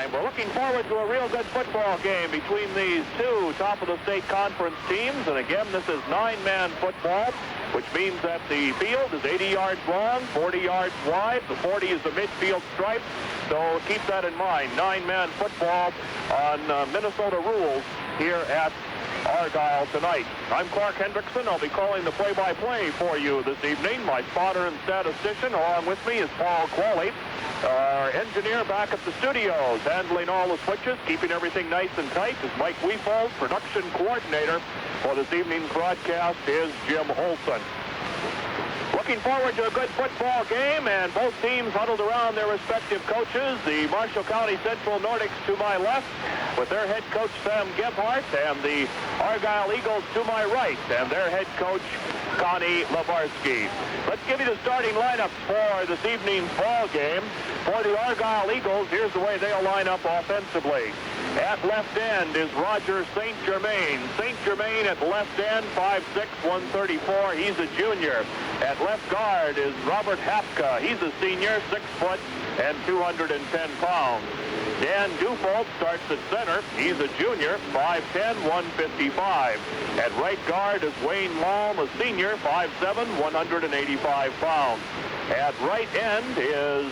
time. We're looking forward to a real good football game between these two top-of-the-state conference teams. And again, this is 9-man football, which means that the field is 80 yards long, 40 yards wide. The 40 is the midfield stripe. So keep that in mind. 9-man football on Minnesota rules here at Argyle tonight. I'm Clark Hendrickson. I'll be calling the play-by-play for you this evening. My spotter and statistician along with me is Paul Qualley. Our engineer back at the studios, handling all the switches, keeping everything nice and tight, is Mike Weefold. Production coordinator for this evening's broadcast is Jim Olson. Looking forward to a good football game, and both teams huddled around their respective coaches. The Marshall County Central Nordics to my left, with their head coach Sam Gebhardt, and the Argyle Eagles to my right, and their head coach Connie Levarsky. Let's give you the starting lineups for this evening's ball game. For the Argyle Eagles, here's the way they'll line up offensively. At left end is Roger St. Germain. St. Germain at left end, 5'6", 134. He's a junior. At left guard is Robert Hapka. He's a senior, 6 foot and 210 pounds. Dan Dufault starts at center. He's a junior, 5'10", 155. At right guard is Wayne Malm, a senior, 5'7", 185 pounds. At right end is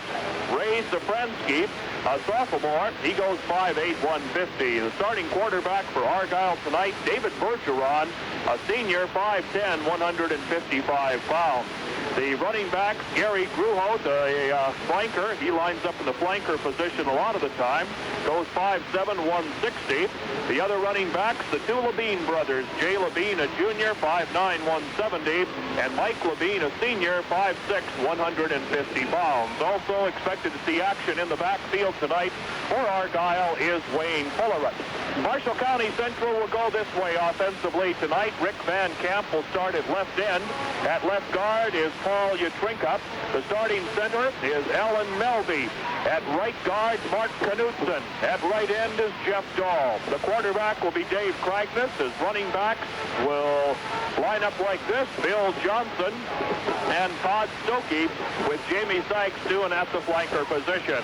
Ray Safransky, a sophomore. He goes 5'8", 150. The starting quarterback for Argyle tonight, David Bergeron, a senior, 5'10", 155 pounds. The running backs, Gary Gruholt, a flanker. He lines up in the flanker position a lot of the time. Goes 5'7", 160. The other running backs, the two Levine brothers, Jay Levine, a junior, 5'9", 170, and Mike Levine, a senior, 5'6", 150 pounds. Also expected to see action in the backfield tonight for Argyle is Wayne Fulleret. Marshall County Central will go this way offensively tonight. Rick Van Camp will start at left end. At left guard is Paul Yatrinka. The starting center is Alan Melby. At right guard, Mark Knutson. At right end is Jeff Dahl. The quarterback will be Dave Kragness. His running backs will line up like this: Bill Johnson and Todd Stokey, with Jamie Sykes doing at the flanker position.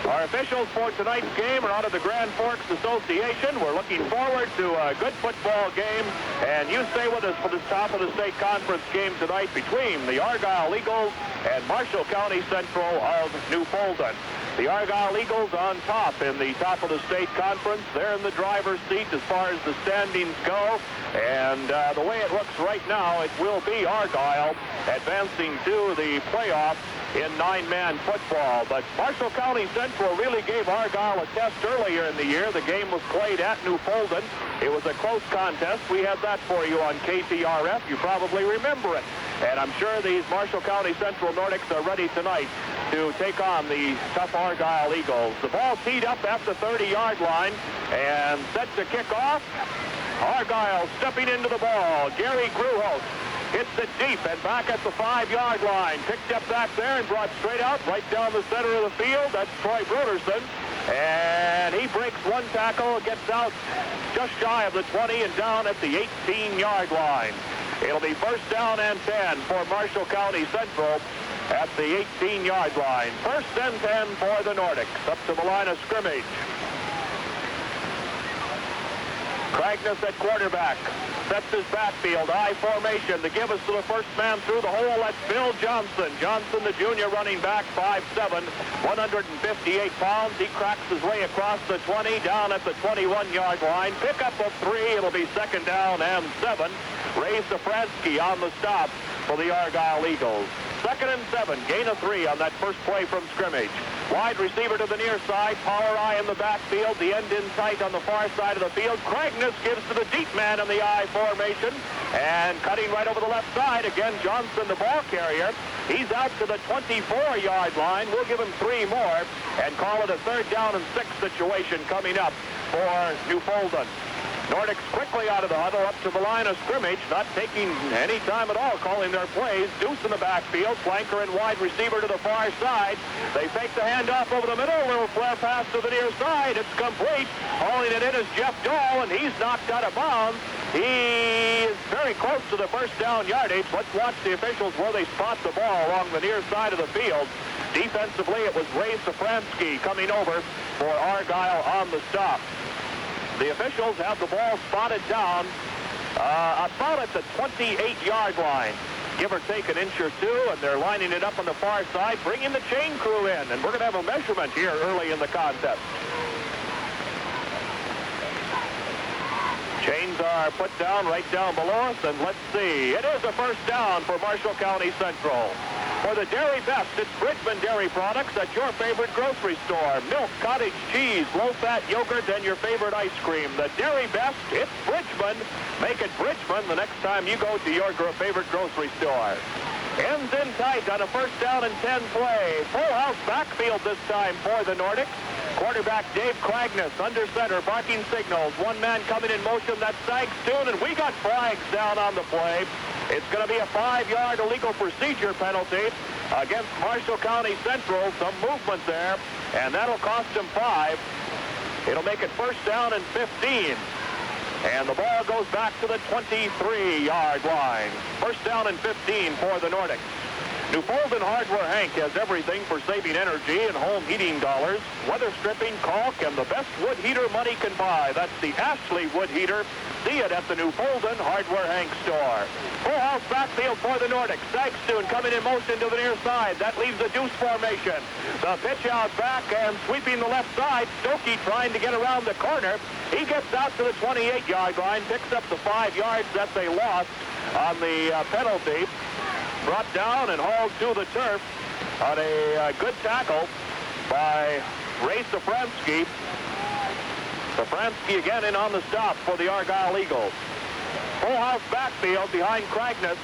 Our officials for tonight's game are out of the Grand Forks Association. We're looking forward to a good football game, and you stay with us for this top of the state conference game tonight between the Argyle Eagles and Marshall County Central of New Fulton. The Argyle Eagles on top in the top of the state conference. They're in the driver's seat as far as the standings go. And the way it looks right now, it will be Argyle advancing to the playoffs in 9-man football. But Marshall County Central really gave Argyle a test earlier in the year. The game was played at New Fulton. It was a close contest. We had that for you on KTRF. You probably remember it. And I'm sure these Marshall County Central Nordics are ready tonight to take on the tough Argyle Eagles. The ball teed up at the 30-yard line and set to kick off. Argyle stepping into the ball. Gary Gruholt hits it deep and back at the 5-yard line. Picked up back there and brought straight out right down the center of the field. That's Troy Bruderson. And he breaks one tackle, gets out just shy of the 20 and down at the 18-yard line. It'll be first down and 10 for Marshall County Central at the 18-yard line. First and 10 for the Nordics. Up to the line of scrimmage. Kragness at quarterback. Sets his backfield, I formation. To give us to the first man through the hole, that's Bill Johnson. Johnson, the junior running back, 5'7", 158 pounds. He cracks his way across the 20, down at the 21-yard line. Pick up of 3. It'll be second down and 7. Ray Safransky on the stop for the Argyle Eagles. Second and 7, gain of 3 on that first play from scrimmage. Wide receiver to the near side, power I in the backfield, the end in tight on the far side of the field. Kragness gives to the deep man in the I formation, and cutting right over the left side, again Johnson, the ball carrier. He's out to the 24-yard line. We'll give him 3 more and call it a third down and 6 situation coming up for New Fulton. Nordics quickly out of the huddle up to the line of scrimmage, not taking any time at all calling their plays. Deuce in the backfield, flanker and wide receiver to the far side. They fake the handoff over the middle, a little flare pass to the near side. It's complete. Hauling it in is Jeff Dahl, and he's knocked out of bounds. He is very close to the first down yardage. Let's watch the officials where they spot the ball along the near side of the field. Defensively, it was Ray Safransky coming over for Argyle on the stop. The officials have the ball spotted down about at the 28-yard line, give or take an inch or two, and they're lining it up on the far side, bringing the chain crew in, and we're going to have a measurement here early in the contest. Chains are put down right down below us, and let's see. It is a first down for Marshall County Central. For the Dairy Best, it's Bridgman Dairy Products at your favorite grocery store. Milk, cottage cheese, low-fat yogurt, and your favorite ice cream. The Dairy Best, it's Bridgman. Make it Bridgman the next time you go to your favorite grocery store. Ends in tight on a first down and 10 play. Full house backfield this time for the Nordics. Quarterback Dave Cragness under center, barking signals. One man coming in motion, that's Sagstoon, and we got flags down on the play. It's going to be a 5-yard illegal procedure penalty against Marshall County Central. Some movement there, and that'll cost them 5. It'll make it first down and 15. And the ball goes back to the 23-yard line. First down and 15 for the Nordics. Newfoundland Hardware Hank has everything for saving energy and home heating dollars. Weather stripping, caulk, and the best wood heater money can buy. That's the Ashley wood heater. See it at the Newfoundland Hardware Hank store. Full house backfield for the Nordics. Sagstoon coming in motion to the near side. That leaves a deuce formation. The pitch out back and sweeping the left side. Stokey trying to get around the corner. He gets out to the 28-yard line, picks up the 5 yards that they lost on the penalty. Brought down and hauled to the turf on a good tackle by Ray Safransky. Safransky again in on the stop for the Argyle Eagles. Full house backfield behind Cragness.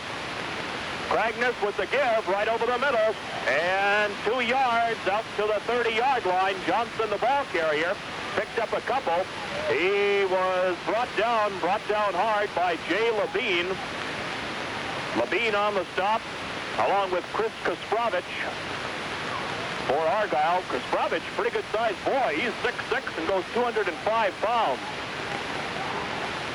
Cragness with the give right over the middle. And 2 yards out to the 30-yard line. Johnson, the ball carrier, picked up a couple. He was brought down hard by Jay Levine. Levine on the stop, along with Chris Kasprovich for Argyle. Kasprovich, pretty good-sized boy. He's 6'6" and goes 205 pounds.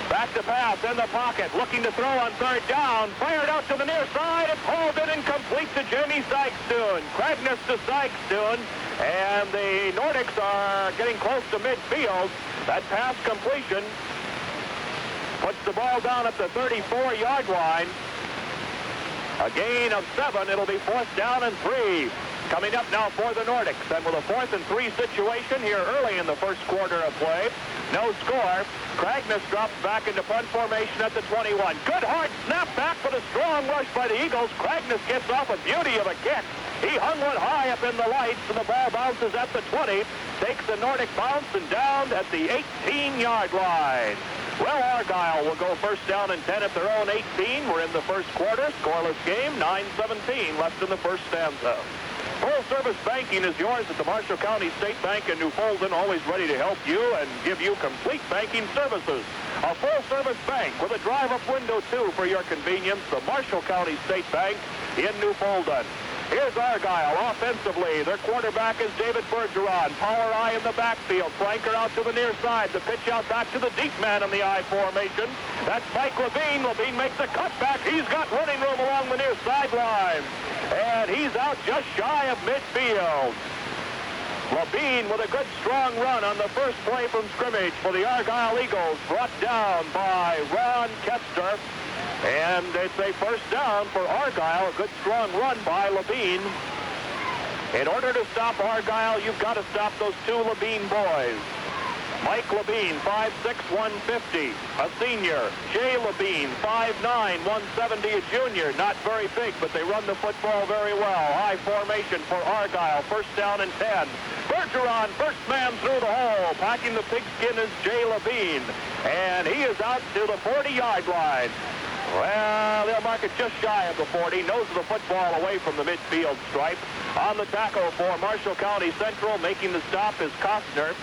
Back to pass in the pocket, looking to throw on third down. Fired out to the near side. It's hauled in and complete to Jamie Sagstoon. Cragness to Sagstoon, and the Nordics are getting close to midfield. That pass completion puts the ball down at the 34-yard line. A gain of 7. It'll be fourth down and 3. Coming up now for the Nordics. And with a 4th and 3 situation here early in the first quarter of play. No score. Cragness drops back into punt formation at the 21. Good hard snap back with a strong rush by the Eagles. Cragness gets off a beauty of a kick. He hung one high up in the lights, and the ball bounces at the 20. Takes the Nordic bounce and down at the 18-yard line. Well, Argyle will go first down and 10 at their own 18. We're in the first quarter. Scoreless game, 9:17 left in the first stanza. Full-service banking is yours at the Marshall County State Bank in Newfoundland, always ready to help you and give you complete banking services. A full-service bank with a drive-up window, too, for your convenience. The Marshall County State Bank in Newfoundland. Here's Argyle offensively. Their quarterback is David Bergeron. Power I in the backfield. Flanker out to the near side. The pitch out back to the deep man in the I formation. That's Mike Levine. Levine makes a cutback. He's got running room along the near sideline. And he's out just shy of midfield. Levine with a good strong run on the first play from scrimmage for the Argyle Eagles. Brought down by Ron Kester. And it's a first down for Argyle. A good strong run by Levine. In order to stop Argyle, you've got to stop those 2 Levine boys. Mike Levine, 5'6", 150, a senior. Jay Levine, 5'9", 170, a junior. Not very big, but they run the football very well. High formation for Argyle. First down and 10. Bergeron, first man through the hole. Packing the pigskin is Jay Levine. And he is out to the 40-yard line. Well, they'll mark it just shy of the 40. Nose of the football away from the midfield stripe. On the tackle for Marshall County Central, making the stop is Costner.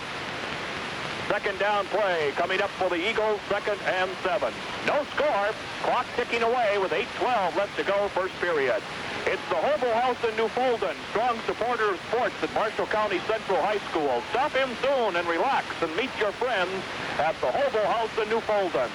Second down play coming up for the Eagles, 2nd and 7. No score. Clock ticking away with 8:12 left to go, first period. It's the Hobo House in Newfoundland. Strong supporter of sports at Marshall County Central High School. Stop in soon and relax and meet your friends at the Hobo House in Newfoundland.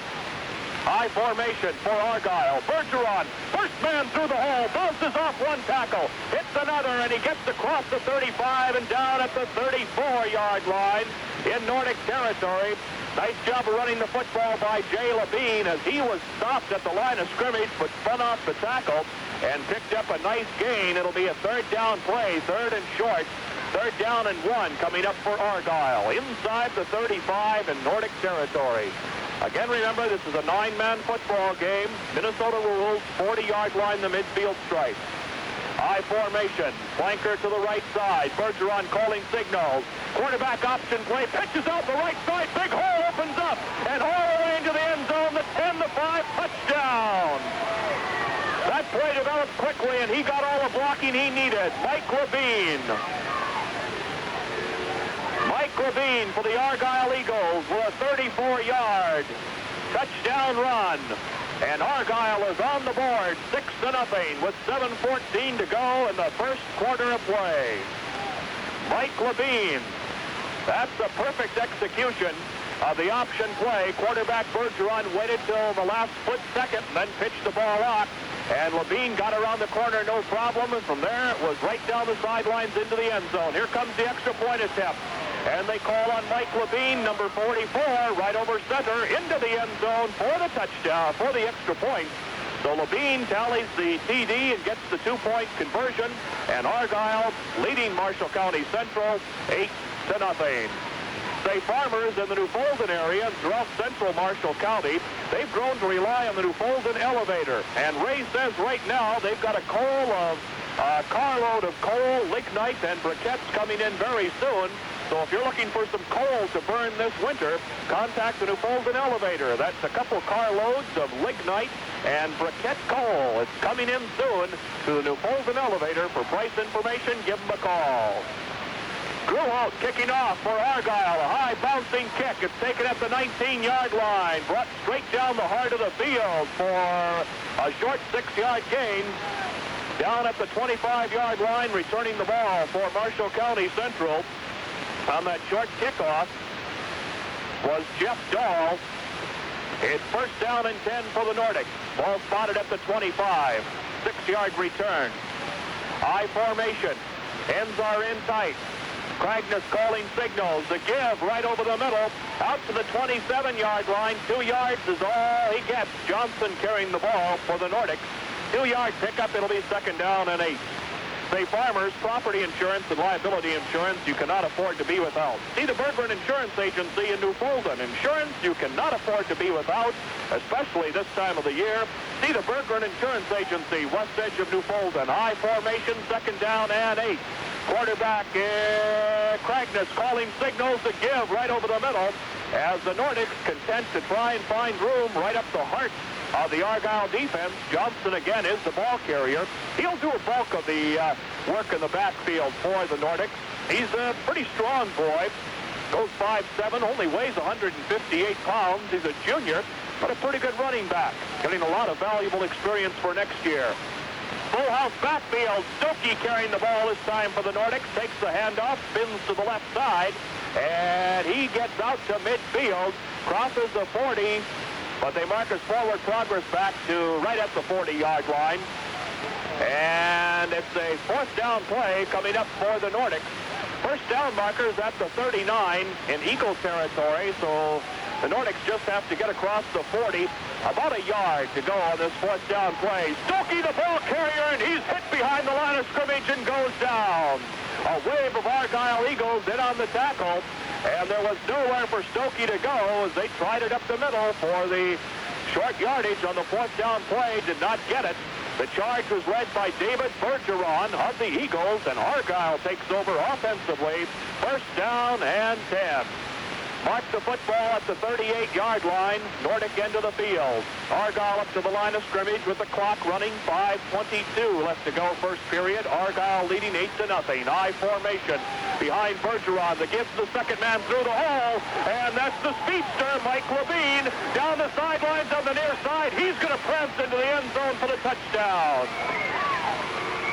High formation for Argyle. Bergeron, first man through the hole, bounces off one tackle, hits another, and he gets across the 35 and down at the 34-yard line in Nordic territory. Nice job of running the football by Jay Levine as he was stopped at the line of scrimmage but spun off the tackle and picked up a nice gain. It'll be a third down play, third and short. Third down and 1 coming up for Argyle inside the 35 in Nordic territory. Again, remember, this is a 9-man football game. Minnesota rules, 40-yard line, the midfield stripe. High formation, flanker to the right side. Bergeron calling signals. Quarterback option play, pitches out the right side. Big hole opens up, and all the way into the end zone, the 10-5 touchdown. That play developed quickly, and he got all the blocking he needed. Mike Levine. Mike Levine for the Argyle Eagles with a 34-yard touchdown run. And Argyle is on the board, 6-0 with 7:14 to go in the first quarter of play. Mike Levine. That's a perfect execution of the option play. Quarterback Bergeron waited till the last split second and then pitched the ball out. And Levine got around the corner, no problem. And from there, it was right down the sidelines into the end zone. Here comes the extra point attempt. And they call on Mike Levine, number 44, right over center, into the end zone for the touchdown, for the extra point. So Levine tallies the TD and gets the 2-point conversion. And Argyle leading Marshall County Central 8-0. Say Farmers in the New Fulton area and throughout central Marshall County, they've grown to rely on the New Fulton elevator. And Ray says right now they've got a carload of coal, lignite, and briquettes coming in very soon. So if you're looking for some coal to burn this winter, contact the New Fulton elevator. That's a couple carloads of lignite and briquette coal. It's coming in soon to the New Fulton elevator. For price information, give them a call. Grew out, kicking off for Argyle. A high bouncing kick. It's taken at the 19-yard line. Brought straight down the heart of the field for a short 6-yard gain. Down at the 25-yard line, returning the ball for Marshall County Central. On that short kickoff was Jeff Dahl. It's first down and 10 for the Nordics. Ball spotted at the 25. 6-yard return. High formation. Ends are in tight. Cragness calling signals. The give right over the middle. Out to the 27-yard line. 2 yards is all he gets. Johnson carrying the ball for the Nordics. 2-yard pickup. It'll be second down and 8. Say Farmers, property insurance and liability insurance you cannot afford to be without. See the Bergeron Insurance Agency in New Fulton. Insurance you cannot afford to be without, especially this time of the year. See the Bergeron Insurance Agency, west edge of New Fulton. High formation, second down and 8. Quarterback Cragness calling signals to give right over the middle as the Nordics content to try and find room right up the heart of the Argyle defense. Johnson again is the ball carrier. He'll do a bulk of the work in the backfield for the Nordics. He's a pretty strong boy. Goes 5'7", only weighs 158 pounds. He's a junior, but a pretty good running back. Getting a lot of valuable experience for next year. Full house backfield. Stokey carrying the ball this time for the Nordics. Takes the handoff, spins to the left side, and he gets out to midfield. Crosses the 40. But they mark his forward progress back to right at the 40-yard line. And it's a fourth down play coming up for the Nordics. First down markers at the 39 in Eagle territory. So the Nordics just have to get across the 40. About a yard to go on this fourth down play. Stokey, the ball carrier, and he's hit behind the line of scrimmage and goes down. A wave of Argyle Eagles in on the tackle. And there was nowhere for Stokey to go as they tried it up the middle for the short yardage on the fourth down play. Did not get it. The charge was led by David Bergeron of the Eagles, and Argyle takes over offensively. First down and 10. Mark the football at the 38-yard line. Nordic end of the field. Argyle up to the line of scrimmage with the clock running. 5:22 left to go first period. Argyle leading 8-0. High formation behind Bergeron. The gives the second man through the hole. And that's the speedster, Mike Levine, down the sidelines on the near side. He's going to press into the end zone for the touchdown.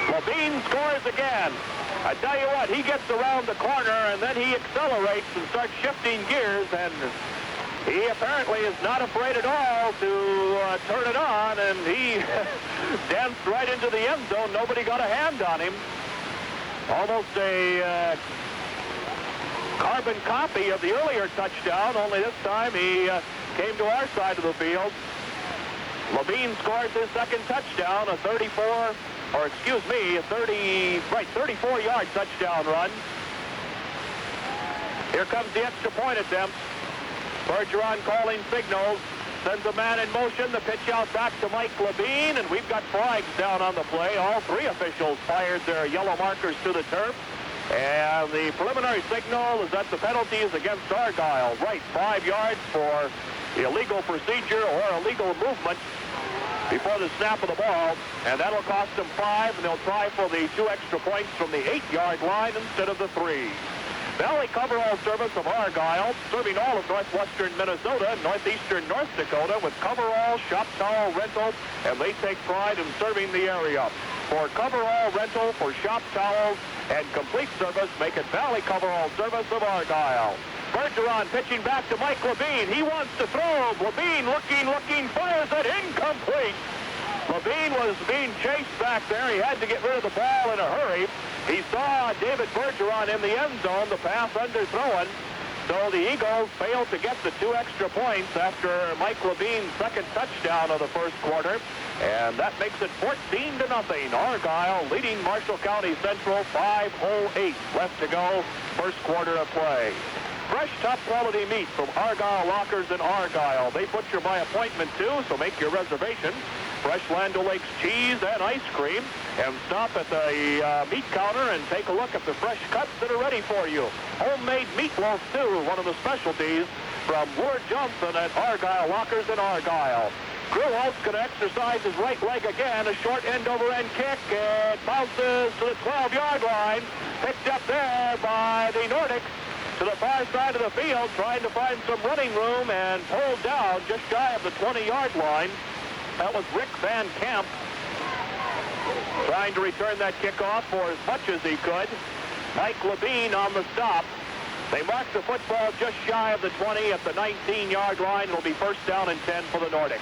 Levine scores again. I tell you what, he gets around the corner and then he accelerates and starts shifting gears, and He apparently is not afraid at all to turn it on, and he danced right into the end zone. Nobody got a hand on him. Almost a carbon copy of the earlier touchdown, only this time he came to our side of the field. Levine scores his second touchdown, a 34-yard touchdown run. Here comes the extra point attempt. Bergeron calling signals, sends a man in motion, the pitch out back to Mike Levine, and we've got flags down on the play. All three officials fired their yellow markers to the turf. And the preliminary signal is that the penalty is against Argyle. Right, 5 yards for illegal procedure or illegal movement before the snap of the ball. And that'll cost them 5, and they'll try for the 2 extra points from the 8-yard line instead of the 3. Valley Coverall Service of Argyle, serving all of northwestern Minnesota and northeastern North Dakota with coverall, shop towel rental, and they take pride in serving the area. For coverall rental, for shop towels, and complete service, make it Valley Coverall Service of Argyle. Bergeron pitching back to Mike Levine. He wants to throw. Levine looking, fires it incomplete. Levine was being chased back there. He had to get rid of the ball in a hurry. He saw David Bergeron in the end zone, the pass underthrown. So the Eagles failed to get the 2 extra points after Mike Levine's second touchdown of the first quarter. And that makes it 14-0. Argyle leading Marshall County Central, 5:08 left to go, first quarter of play. Fresh, top-quality meat from Argyle Lockers in Argyle. They butcher by appointment, too, so make your reservation. Fresh Land O'Lakes cheese and ice cream. And stop at the meat counter and take a look at the fresh cuts that are ready for you. Homemade meatloaf, too, one of the specialties from Ward Johnson at Argyle Lockers in Argyle. Grewholt's going to exercise his right leg again. A short end-over-end kick. It bounces to the 12-yard line. Picked up there by the Nordics to the far side of the field, trying to find some running room, and pulled down just shy of the 20-yard line. That was Rick Van Camp trying to return that kickoff for as much as he could. Mike Levine on the stop. They mark the football just shy of the 20 at the 19-yard line. It'll be first down and 10 for the Nordics.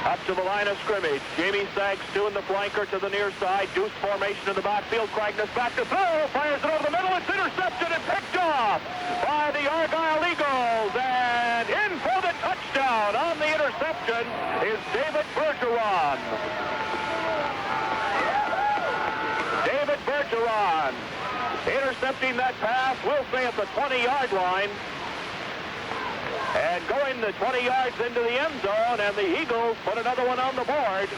Up to the line of scrimmage. Jamie Sags, 2 in the flanker to the near side. Deuce formation in the backfield. Cragness back to throw. Fires it over the middle. It's intercepted and picked off by the Argyle Eagles. And in for the touchdown on the interception is David Bergeron. David Bergeron intercepting that pass, we'll say at the 20-yard line. And going the 20 yards into the end zone, and the Eagles put another one on the board.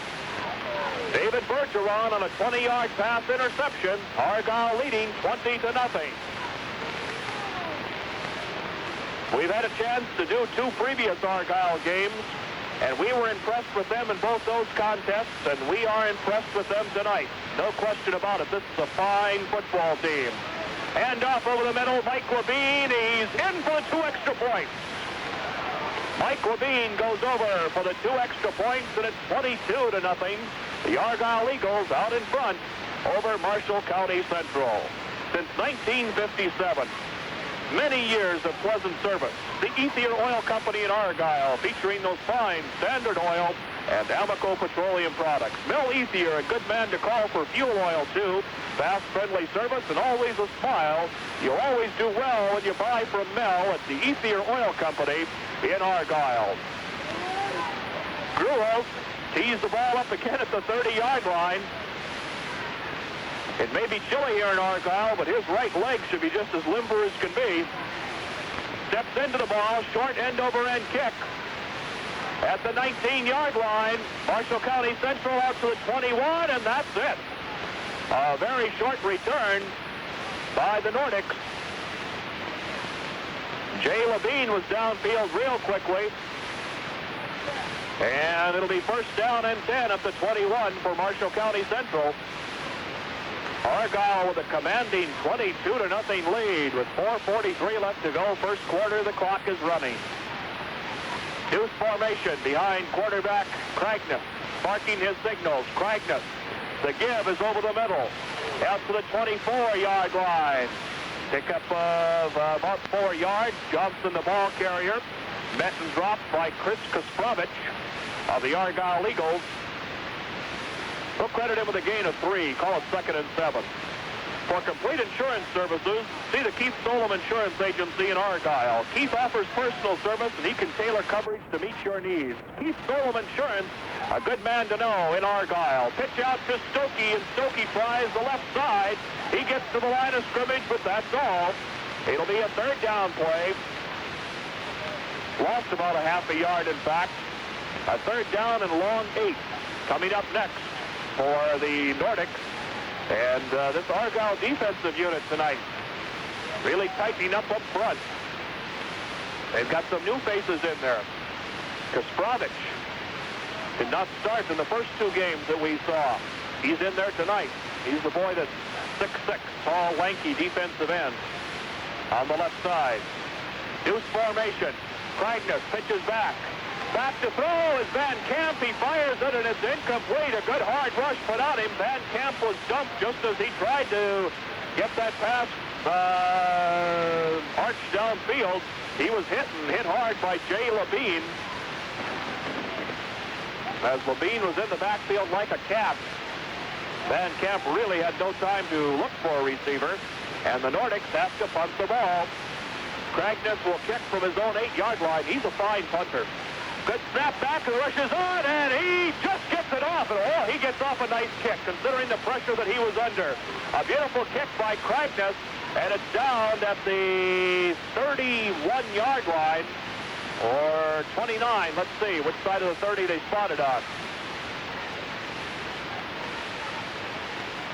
David Bergeron on a 20-yard pass interception. Argyle leading 20-0. We've had a chance to do 2 previous Argyle games, and we were impressed with them in both those contests, and we are impressed with them tonight. No question about it. This is a fine football team. Hand off over the middle, Mike Levine. He's in for the 2 extra points. Mike Levine goes over for the 2 extra points, and it's 22-0. The Argyle Eagles out in front over Marshall County Central. Since 1957, many years of pleasant service. The Ethier Oil Company in Argyle, featuring those fine Standard Oil and Amoco Petroleum products. Mel Ethier, a good man to call for fuel oil, too. Fast, friendly service, and always a smile. You'll always do well when you buy from Mel at the Ethier Oil Company in Argyle. Grewholt tees the ball up again at the 30-yard line. It may be chilly here in Argyle, but his right leg should be just as limber as can be. Steps into the ball, short end-over-end kick. At the 19-yard line, Marshall County Central out to the 21, and that's it. A very short return by the Nordics. Jay Levine was downfield real quickly. And it'll be first down and 10 at the 21 for Marshall County Central. Argyle with a commanding 22-0 lead with 4:43 left to go. First quarter, the clock is running. Deuce formation behind quarterback Cragness, barking his signals. Cragness, the give is over the middle, out to the 24-yard line. Pickup of about 4 yards. Johnson, the ball carrier. Met and dropped by Chris Kasprovich of the Argyle Eagles. We'll credit him with a gain of 3. Call it 2nd and 7. For complete insurance services, see the Keith Solom Insurance Agency in Argyle. Keith offers personal service, and he can tailor coverage to meet your needs. Keith Solom Insurance, a good man to know in Argyle. Pitch out to Stokey, and Stokey tries the left side. He gets to the line of scrimmage, but that's all. It'll be a 3rd down play. Lost about a half a yard, in fact. A 3rd down and long 8. Coming up next for the Nordics. And this Argyle defensive unit tonight really tightening up front. They've got some new faces in there. Kasprovich did not start in the first 2 games that we saw. He's in there tonight. He's the boy that's 6'6", tall, lanky defensive end on the left side. Deuce formation. Kragnes pitches back. Back to throw is Van Camp. He fires it, and it's incomplete. A good hard rush put on him. Van Camp was dumped just as he tried to get that pass arched downfield. He was hit hard by Jay Levine. As Levine was in the backfield like a cat. Van Camp really had no time to look for a receiver, and the Nordics have to punt the ball. Kragnes will kick from his own 8-yard line. He's a fine punter. Good snap back, and rushes on, and he just gets it off. And oh, he gets off a nice kick, considering the pressure that he was under. A beautiful kick by Kragnes, and it's down at the 31-yard line, or 29. Let's see which side of the 30 they spotted on.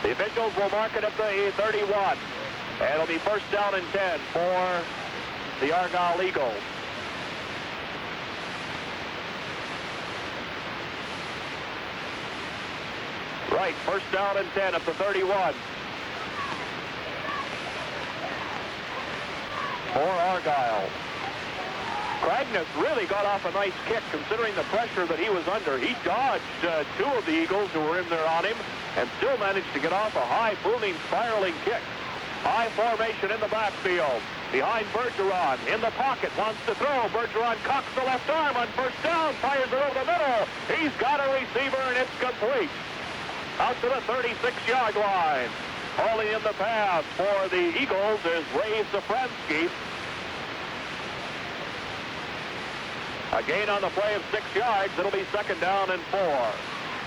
The officials will mark it at the 31. And it'll be 1st down and 10 for the Argyle Eagles. Right, 1st down and 10 at the 31. For Argyle. Kragnes really got off a nice kick considering the pressure that he was under. He dodged 2 of the Eagles who were in there on him and still managed to get off a high, booming, spiraling kick. High formation in the backfield. Behind Bergeron. In the pocket. Wants to throw. Bergeron cocks the left arm on 1st down. Fires it over the middle. He's got a receiver, and it's complete. Out to the 36-yard line. Hauling in the pass for the Eagles is Ray Safransky. A gain on the play of 6 yards. It'll be 2nd down and 4.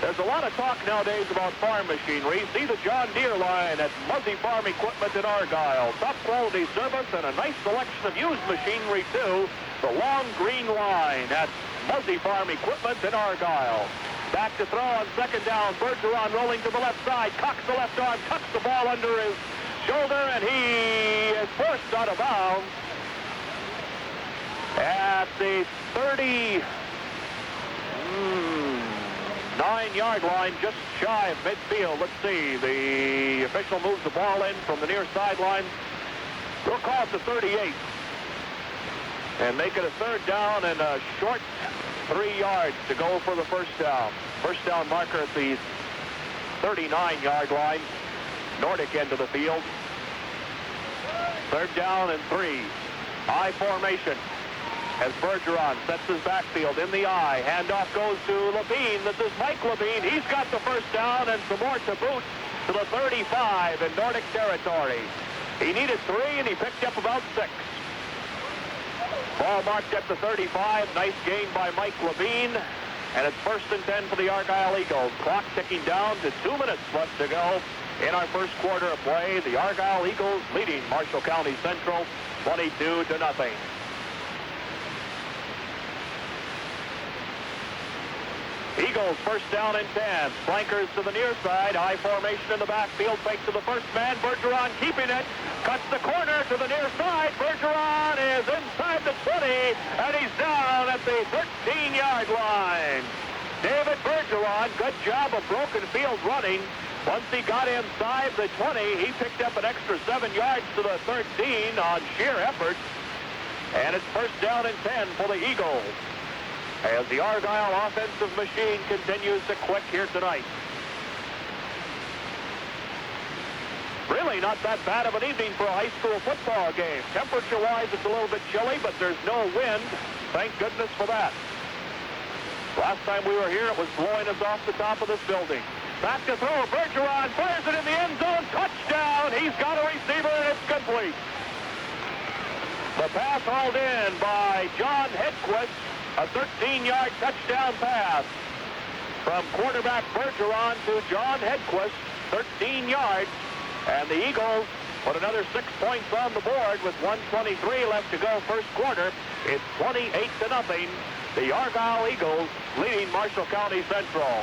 There's a lot of talk nowadays about farm machinery. See the John Deere line at Muzzy Farm Equipment in Argyle. Top quality service and a nice selection of used machinery too. The long green line at Muzzy Farm Equipment in Argyle. Back to throw on 2nd down. Bergeron rolling to the left side. Cocks the left arm. Tucks the ball under his shoulder, and he is forced out of bounds at the 39-yard line, just shy of midfield. Let's see. The official moves the ball in from the near sideline. We'll call it the 38. And make it a 3rd down and a short 3 yards to go for the 1st down. 1st down marker at the 39-yard line. Nordic end of the field. 3rd down and 3. High formation as Bergeron sets his backfield in the eye. Handoff goes to Levine. This is Mike Levine. He's got the 1st down and some more to boot to the 35 in Nordic territory. He needed 3, and he picked up about 6. Ball marked at the 35. Nice gain by Mike Levine. And it's 1st and 10 for the Argyle Eagles. Clock ticking down to 2 minutes left to go in our 1st quarter of play. The Argyle Eagles leading Marshall County Central 22-0. Eagles 1st down and 10. Flankers to the near side. High formation in the backfield. Fake to the 1st man. Bergeron keeping it. Cuts the corner to the near side. Bergeron is inside the 20, and he's down at the 13-yard line. David Bergeron, good job of broken field running. Once he got inside the 20, he picked up an extra 7 yards to the 13 on sheer effort. And it's 1st down and 10 for the Eagles, as the Argyle offensive machine continues to click here tonight. Really not that bad of an evening for a high school football game. Temperature-wise, it's a little bit chilly, but there's no wind. Thank goodness for that. Last time we were here, it was blowing us off the top of this building. Back to throw. Bergeron fires it in the end zone. Touchdown. He's got a receiver, and it's complete. The pass hauled in by John Hedquist. A 13-yard touchdown pass from quarterback Bergeron to John Hedquist. 13 yards. And the Eagles put another 6 points on the board with 1:23 left to go first quarter. It's 28-0. The Argyle Eagles leading Marshall County Central.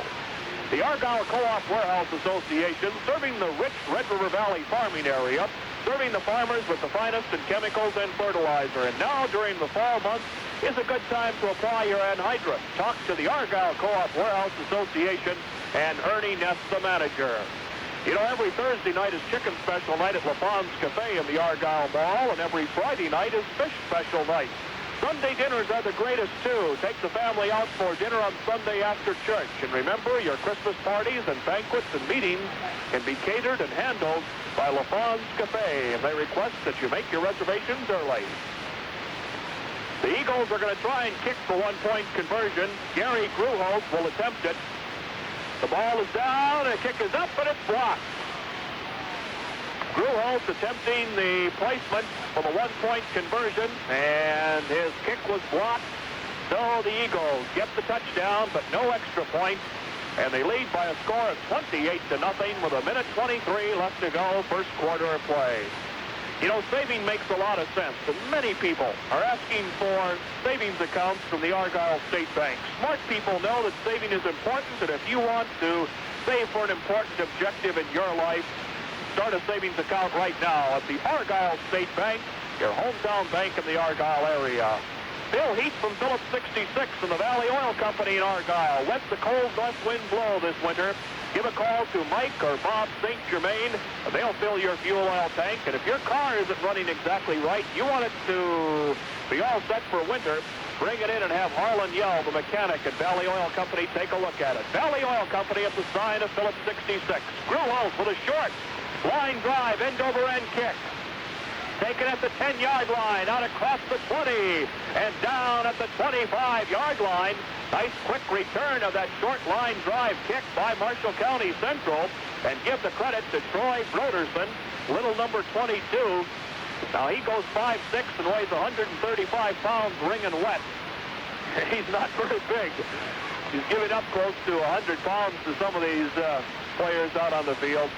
The Argyle Co-op Warehouse Association, serving the rich Red River Valley farming area, serving the farmers with the finest in chemicals and fertilizer. And now, during the fall months, is a good time to apply your anhydrous. Talk to the Argyle Co-op Warehouse Association and Ernie Ness, the manager. You know, every Thursday night is chicken special night at LaFon's Cafe in the Argyle Mall, and every Friday night is fish special night. Sunday dinners are the greatest, too. Take the family out for dinner on Sunday after church. And remember, your Christmas parties and banquets and meetings can be catered and handled by LaFon's Cafe, and they request that you make your reservations early. The Eagles are going to try and kick for one-point conversion. Gary Gruholt will attempt it. The ball is down, and the kick is up, and it's blocked. Gruholt attempting the placement for the one-point conversion, and his kick was blocked. So the Eagles get the touchdown, but no extra point, and they lead by a score of 28-0 with 1:23 left to go, first quarter of play. You know, saving makes a lot of sense, and many people are asking for savings accounts from the Argyle State Bank. Smart people know that saving is important, and if you want to save for an important objective in your life, start a savings account right now at the Argyle State Bank, your hometown bank in the Argyle area. Bill Heat from Phillips 66 and the Valley Oil Company in Argyle. Let the cold north wind blow this winter. Give a call to Mike or Bob St. Germain, and they'll fill your fuel oil tank. And if your car isn't running exactly right, you want it to be all set for winter, bring it in and have Harlan Yell, the mechanic at Valley Oil Company, take a look at it. Valley Oil Company at the sign of Phillips 66. Gruholt with a short line drive, end-over-end kick. Taken at the 10-yard line, out across the 20, and down at the 25-yard line. Nice quick return of that short line drive kick by Marshall County Central, and give the credit to Troy Broderson, little number 22. Now he goes 5'6" and weighs 135 pounds, wringing wet. He's not very big. He's giving up close to 100 pounds to some of these players out on the field.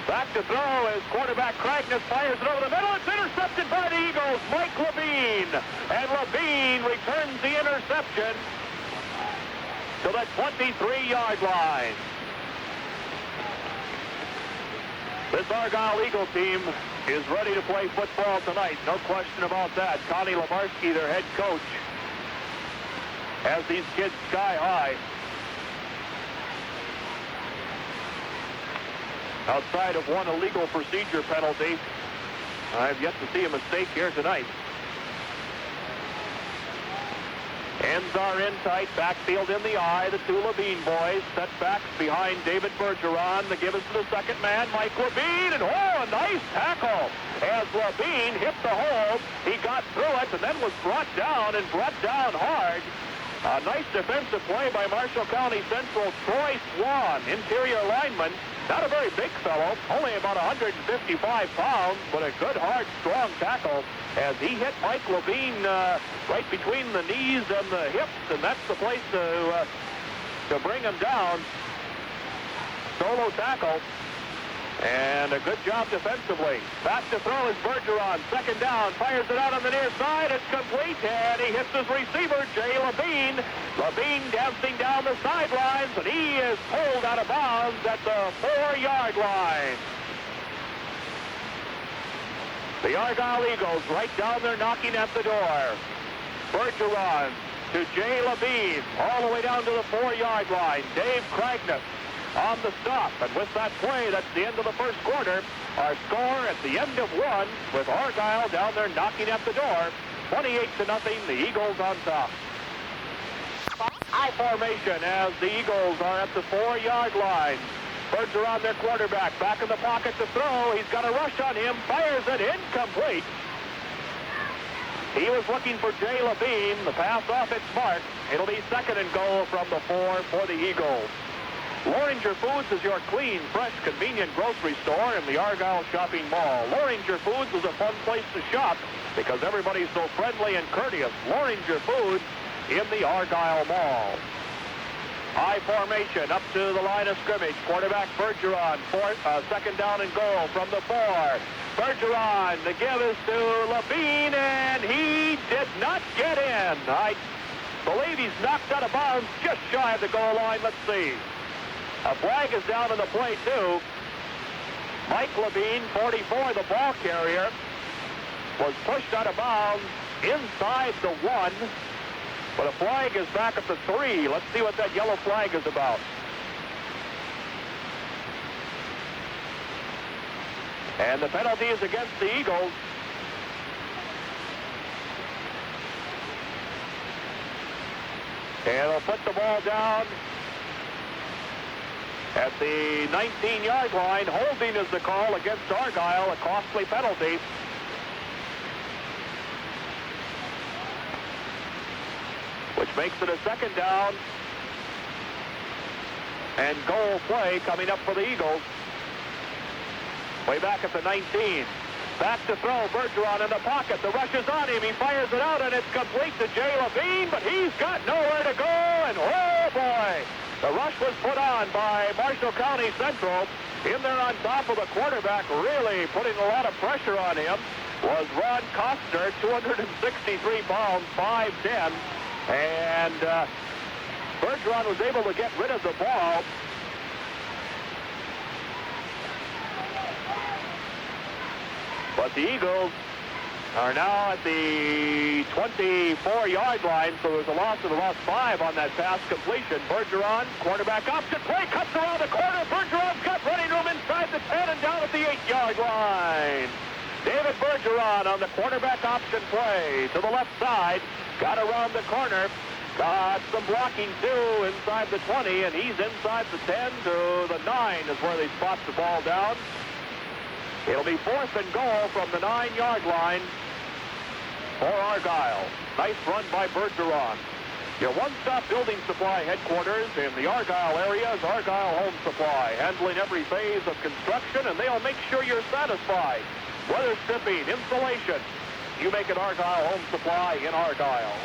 Back to throw as quarterback Cragness fires it over the middle. It's intercepted by the Eagles, Mike Levine. And Levine returns the interception to the 23-yard line. This Argyle Eagle team is ready to play football tonight. No question about that. Connie Lamarski, their head coach, has these kids sky high. Outside of one illegal procedure penalty, I've yet to see a mistake here tonight. Ends are in tight, backfield in the eye. The two Levine boys, setbacks behind David Bergeron. The give is to the second man, Mike Levine, and a nice tackle. As Levine hit the hole, he got through it and then was brought down hard. A nice defensive play by Marshall County Central, Troy Swan, interior lineman. Not a very big fellow, only about 155 pounds, but a good, hard, strong tackle as he hit Mike Levine right between the knees and the hips, and that's the place to bring him down. Solo tackle, and a good job defensively. Back to throw is Bergeron, second down, fires it out on the near side, it's complete, and he hits his receiver, Jay Levine. Levine dancing down the sidelines, and he is pulled out of bounds at the 4-yard line. The Argyle Eagles right down there knocking at the door. Bergeron to Jay Levine, all the way down to the 4-yard line. Dave Cragness on the stop, and with that play, that's the end of the first quarter. Our score at the end of one, with Argyle down there knocking at the door. 28-0, the Eagles on top. I formation as the Eagles are at the 4-yard line. Bergeron, their quarterback, back in the pocket to throw. He's got a rush on him, fires it, incomplete. He was looking for Jay Levine. The pass off its mark. It'll be 2nd and goal from the 4 for the Eagles. Loringer Foods is your clean, fresh, convenient grocery store in the Argyle Shopping Mall. Loringer Foods is a fun place to shop because everybody's so friendly and courteous. Loringer Foods in the Argyle Mall. High formation up to the line of scrimmage. Quarterback Bergeron, 2nd down and goal from the 4. Bergeron, the give is to Levine, and he did not get in. I believe he's knocked out of bounds just shy of the goal line. Let's see. A flag is down on the play, too. Mike Levine, 44, the ball carrier, was pushed out of bounds inside the 1. But a flag is back at the 3. Let's see what that yellow flag is about. And the penalty is against the Eagles. And they'll put the ball down at the 19-yard line. Holding is the call against Argyle, a costly penalty. Which makes it a 2nd down and goal play coming up for the Eagles. Way back at the 19. Back to throw. Bergeron in the pocket. The rush is on him. He fires it out, and it's complete to Jay Levine, but he's got nowhere to go, and oh boy! The rush was put on by Marshall County Central. In there on top of the quarterback, really putting a lot of pressure on him, was Ron Costner, 263 pounds, 5'10". And Bergeron was able to get rid of the ball. But the Eagles are now at the 24-yard line, so there's a loss of about 5 on that pass completion. Bergeron, quarterback option play, cuts around the corner. Bergeron's got running room inside the 10 and down at the 8-yard line. David Bergeron on the quarterback option play to the left side. Got around the corner. Got some blocking, too, inside the 20, and he's inside the 10 to the 9 is where they spot the ball down. It'll be 4th and goal from the 9-yard line for Argyle. Nice run by Bergeron. Your one-stop building supply headquarters in the Argyle area is Argyle Home Supply, handling every phase of construction, and they'll make sure you're satisfied. Weather stripping, insulation. You make it Argyle Home Supply in Argyle.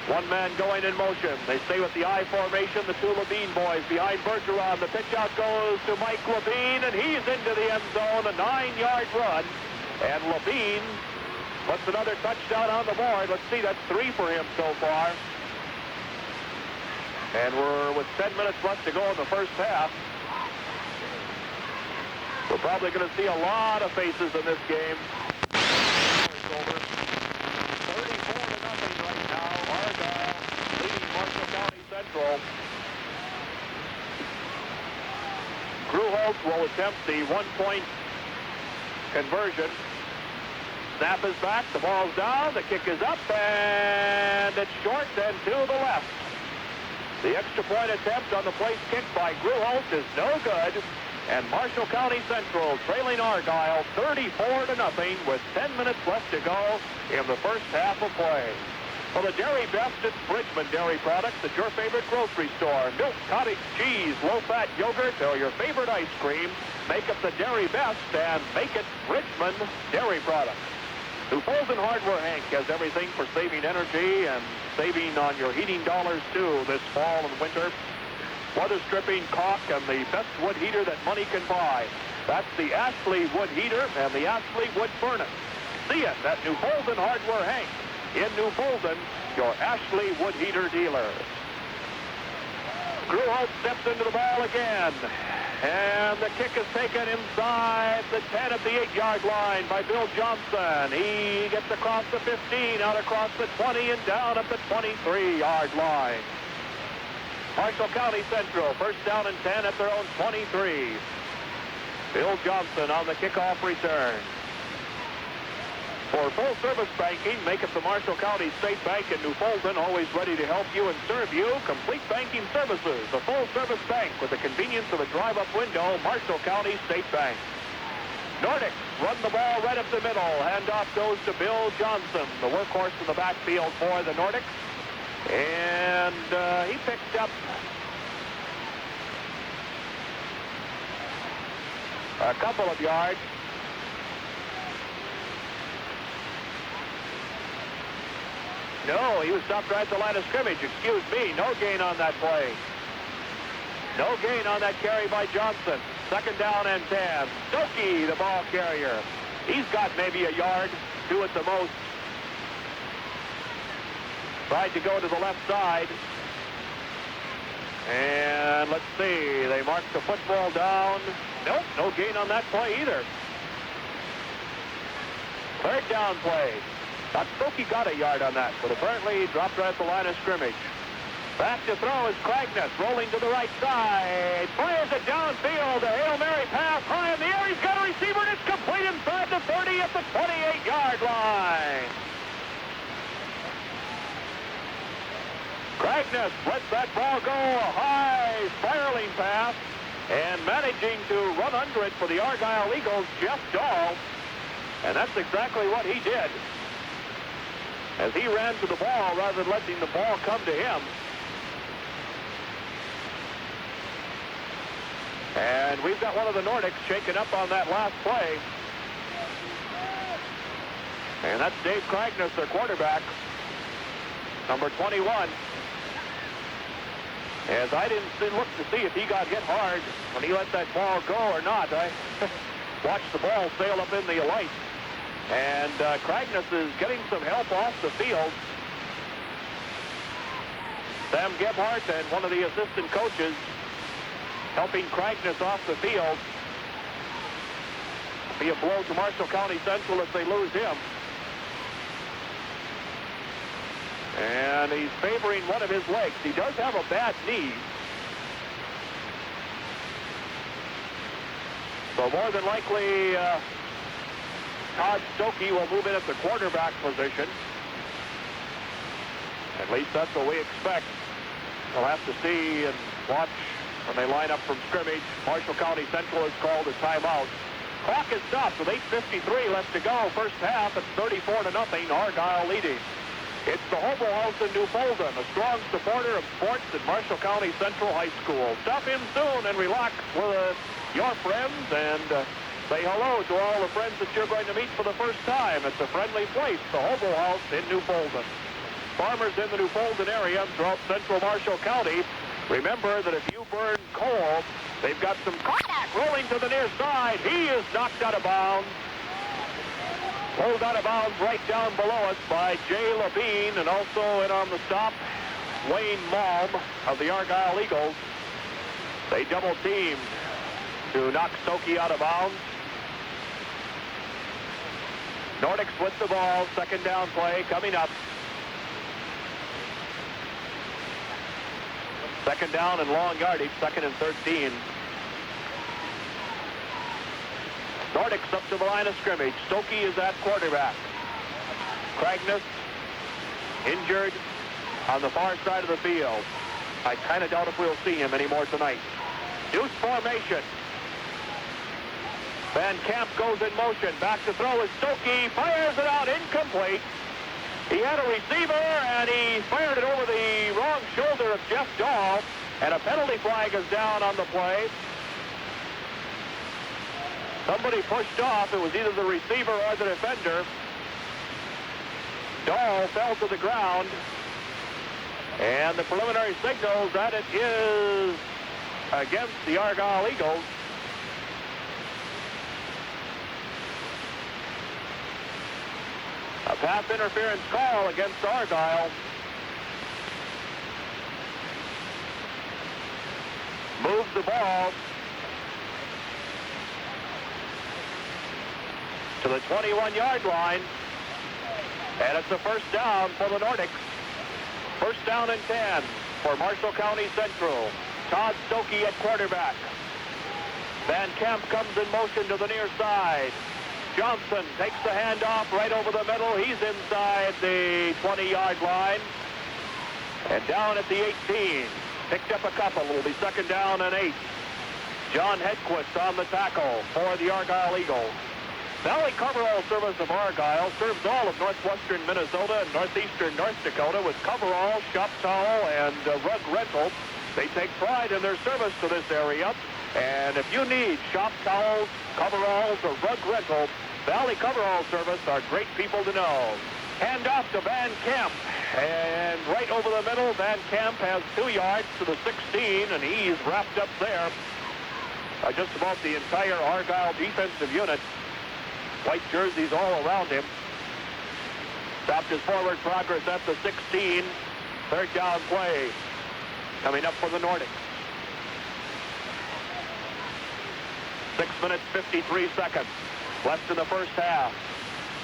One man going in motion. They stay with the I formation. The 2 Levine boys behind Bergeron. The pitch out goes to Mike Levine, and he's into the end zone. A 9-yard run. And Levine puts another touchdown on the board. Let's see, that's 3 for him so far. And we're with 10 minutes left to go in the first half. We're probably going to see a lot of faces in this game. It's over. 34-0 right now. Argyle leading Marshall County Central. Gruholtz will attempt the 1-point conversion. Snap is back. The ball's down. The kick is up, and it's short and to the left. The extra point attempt on the place kick by Gruholtz is no good. And Marshall County Central trailing Argyle 34-0 with 10 minutes left to go in the first half of play. For the Dairy Best, it's Bridgman Dairy Products at your favorite grocery store. Milk, cottage cheese, low-fat yogurt, or your favorite ice cream. Make it the Dairy Best and make it Bridgman Dairy Products. New Folden Hardware Hank has everything for saving energy and saving on your heating dollars too this fall and winter. Weather stripping, caulk, and the best wood heater that money can buy. That's the Ashley wood heater and the Ashley wood furnace. See it at New Folden Hardware Hank. In New Folden, your Ashley wood heater dealer. Gruholtz steps into the ball again. And the kick is taken inside the 10 at the 8-yard line by Bill Johnson. He gets across the 15, out across the 20, and down at the 23-yard line. Marshall County Central, first down and 10 at their own 23. Bill Johnson on the kickoff return. For full-service banking, make it the Marshall County State Bank in New Fulton, always ready to help you and serve you. Complete banking services, a full-service bank with the convenience of a drive-up window, Marshall County State Bank. Nordics run the ball right up the middle. Handoff goes to Bill Johnson, the workhorse in the backfield for the Nordics. And he picked up a couple of yards. No, he was stopped right at the line of scrimmage. Excuse me, no gain on that play. No gain on that carry by Johnson. Second down and 10. Stokey, the ball carrier. He's got maybe a yard, two at the most. Tried to go to the left side. And let's see, they marked the football down. Nope, no gain on that play either. Third down play. Thought Stokey got a yard on that, but apparently he dropped right at the line of scrimmage. Back to throw is Cragness, rolling to the right side. Fires it downfield, a Hail Mary pass high in the air. He's got a receiver, and it's complete inside the 30 at the 28-yard line. Cragness lets that ball go, a high spiraling pass, and managing to run under it for the Argyle Eagles, Jeff Dahl. And that's exactly what he did, as he ran to the ball rather than letting the ball come to him. And we've got one of the Nordics shaken up on that last play. And that's Dave Cragness, their quarterback, number 21. As I didn't look to see if he got hit hard when he let that ball go or not. I watched the ball sail up in the light. And Cragness is getting some help off the field. Sam Gebhardt and one of the assistant coaches helping Cragness off the field. Be a blow to Marshall County Central if they lose him. And he's favoring one of his legs. He does have a bad knee. So more than likely, Todd Stokey will move in at the quarterback position. At least that's what we expect. We'll have to see and watch when they line up from scrimmage. Marshall County Central has called a timeout. Clock is stopped with 8:53 left to go. First half, it's 34-0, Argyle leading. It's the Hobo House in New Fulton, a strong supporter of sports at Marshall County Central High School. Stop in soon and relax with your friends and say hello to all the friends that you're going to meet for the first time. It's a friendly place, the Hobo House in New Fulton. Farmers in the New Fulton area and throughout central Marshall County, remember that if you burn coal, they've got some contact rolling to the near side. He is knocked out of bounds. Pulled out of bounds right down below us by Jay Levine, and also in on the stop, Wayne Malm of the Argyle Eagles. They double teamed to knock Stokey out of bounds. Nordics with the ball, second down play coming up. Second down and long yardage, second and 13. Nordics up to the line of scrimmage. Stokey is at quarterback. Cragness injured on the far side of the field. I kind of doubt if we'll see him anymore tonight. Deuce formation. Van Camp goes in motion. Back to throw is Stokey. Fires it out, incomplete. He had a receiver, and he fired it over the wrong shoulder of Jeff Dahl, and a penalty flag is down on the play. Somebody pushed off. It was either the receiver or the defender. Dahl fell to the ground, and the preliminary signals that it is against the Argyle Eagles. A pass interference call against Argyle. Moves the ball to the 21-yard line, and it's a first down for the Nordics. First down and 10 for Marshall County Central. Todd Stokey at quarterback. Van Camp comes in motion to the near side. Johnson takes the handoff right over the middle. He's inside the 20-yard line. And down at the 18. Picked up a couple. Will be second down and 8. John Hedquist on the tackle for the Argyle Eagles. Valley Coverall Service of Argyle serves all of northwestern Minnesota and northeastern North Dakota with coverall, shop towel, and rug rental. They take pride in their service to this area. And if you need shop towels, coveralls, or rug rental, Valley Coverall Service are great people to know. Hand off to Van Camp. And right over the middle, Van Camp has 2 yards to the 16, and he's wrapped up there by just about the entire Argyle defensive unit. White jerseys all around him. Stopped his forward progress at the 16. Third down play coming up for the Nordics. 6 minutes, 53 seconds left in the first half.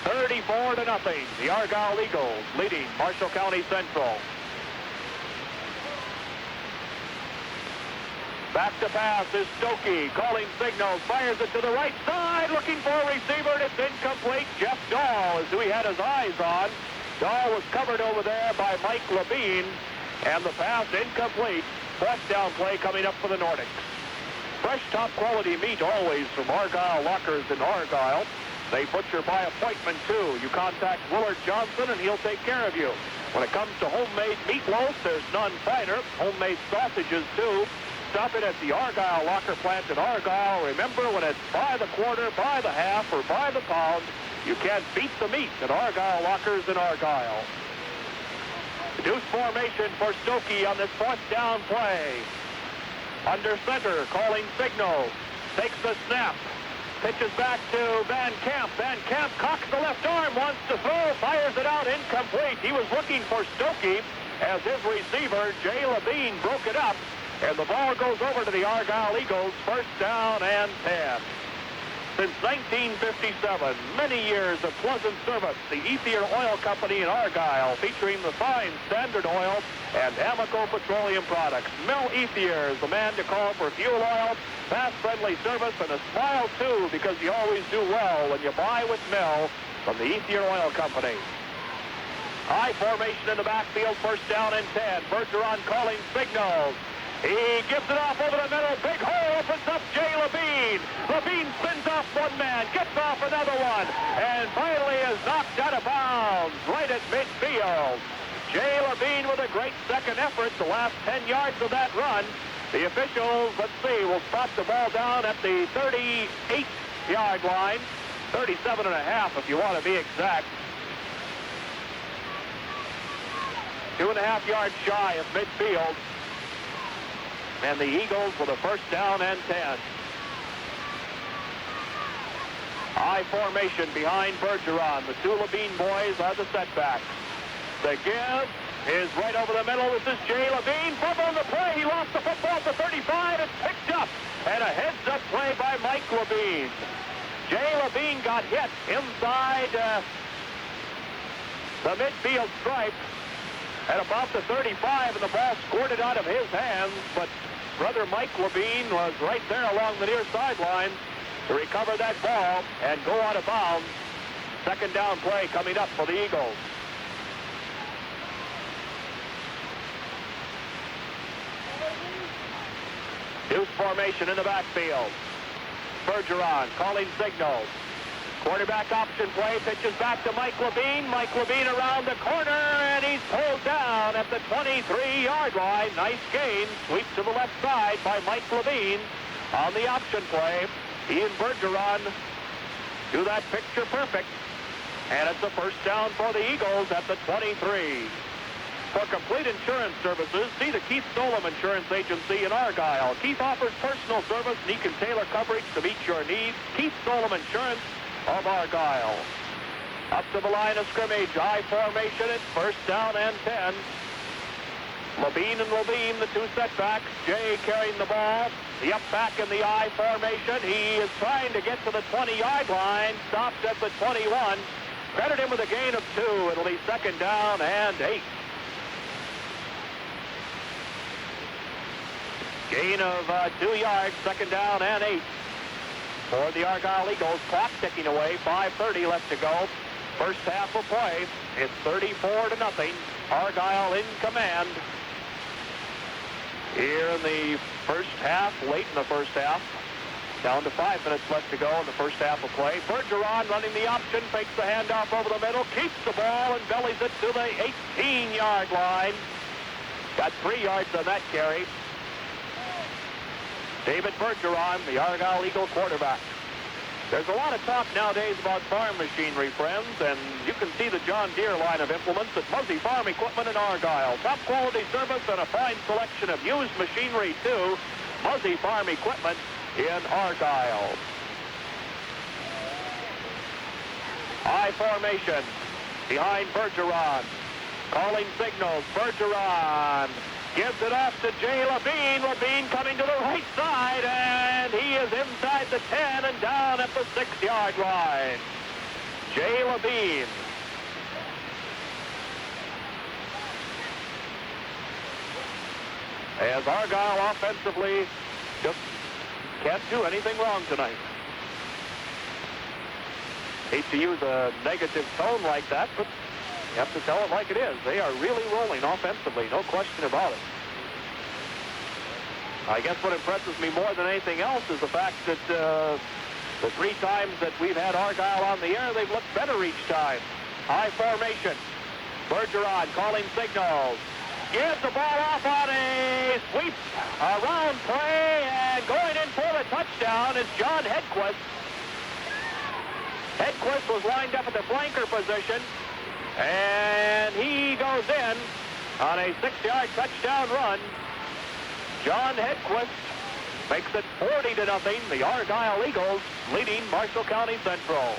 34-0. The Argyle Eagles leading Marshall County Central. Back to pass is Stokey, calling signals, fires it to the right side, looking for a receiver, and it's incomplete. Jeff Dahl is who he had his eyes on. Dahl was covered over there by Mike Levine, and the pass incomplete. Fourth down play coming up for the Nordics. Fresh, top-quality meat always from Argyle Lockers in Argyle. They butcher by appointment, too. You contact Willard Johnson, and he'll take care of you. When it comes to homemade meatloaf, there's none finer. Homemade sausages, too. Stop it at the Argyle Locker plant in Argyle. Remember, when it's by the quarter, by the half, or by the pound, you can't beat the meat at Argyle Lockers in Argyle. Deuce formation for Stokey on this fourth down play. Under center, calling signal. Takes the snap. Pitches back to Van Camp. Van Camp cocks the left arm, wants to throw, fires it out, incomplete. He was looking for Stokey as his receiver, Jay Levine, broke it up. And the ball goes over to the Argyle Eagles, first down and 10. Since 1957, many years of pleasant service. The Ethier Oil Company in Argyle, featuring the fine Standard Oil and Amoco Petroleum Products. Mel Ethier is the man to call for fuel oil, fast, friendly service, and a smile, too, because you always do well when you buy with Mel from the Ethier Oil Company. High formation in the backfield, first down and 10. Bergeron calling signals. He gives it off over the middle. Big hole opens up Jay Levine. Levine spins off one man, gets off another one, and finally is knocked out of bounds right at midfield. Jay Levine with a great second effort, the last 10 yards of that run. The officials, let's see, will spot the ball down at the 38-yard line. 37 and a half if you want to be exact. 2.5 yards shy of midfield. And the Eagles with a first down and 10. High formation behind Bergeron. The two Levine boys are the setbacks. The give is right over the middle. This is Jay Levine. Fumble on the play. He lost the football at the 35. It's picked up. And a heads-up play by Mike Levine. Jay Levine got hit inside the midfield stripe at about the 35, and the ball squirted out of his hands, but brother Mike Levine was right there along the near sideline to recover that ball and go out of bounds. Second down play coming up for the Eagles. Deuce formation in the backfield. Bergeron calling signals. Quarterback option play, pitches back to Mike Levine. Mike Levine around the corner, and he's pulled down at the 23-yard line. Nice gain. Sweep to the left side by Mike Levine on the option play. He and Bergeron do that picture perfect. And it's a first down for the Eagles at the 23. For complete insurance services, see the Keith Solom Insurance Agency in Argyle. Keith offers personal service, and he can tailor coverage to meet your needs. Keith Solom Insurance of Argyle. Up to the line of scrimmage, high formation, it's first down and 10. Levine and Levine, the two setbacks. Jay carrying the ball. The up back in the I formation. He is trying to get to the 20-yard line. Stops at the 21. Credit him with a gain of 2. It'll be second down and 8. Gain of 2 yards, second down and 8. for the Argyle Eagles. Clock ticking away, 5:30 left to go. First half of play. It's 34-0. Argyle in command here in the first half, late in the first half. Down to 5 minutes left to go in the first half of play. Bergeron running the option, fakes the handoff over the middle, keeps the ball and bellies it to the 18-yard line. Got 3 yards on that carry. David Bergeron, the Argyle Eagle quarterback. There's a lot of talk nowadays about farm machinery, friends, and you can see the John Deere line of implements at Muzzy Farm Equipment in Argyle. Top quality service and a fine selection of used machinery, too. Muzzy Farm Equipment in Argyle. High formation behind Bergeron. Calling signals. Bergeron gives it off to Jay Levine. Levine coming to the right side, and he is inside the 10 and down at the 6-yard line. Jay Levine. As Argyle offensively just can't do anything wrong tonight. Hate to use a negative tone like that, but you have to tell it like it is. They are really rolling offensively, no question about it. I guess what impresses me more than anything else is the fact that the 3 times that we've had Argyle on the air, they've looked better each time. High formation. Bergeron calling signals. Gives the ball off on a sweep around play, and going in for the touchdown is John Hedquist. Hedquist was lined up at the flanker position, and he goes in on a 6-yard touchdown run. John Hedquist makes it 40-0. The Argyle Eagles leading Marshall County Central.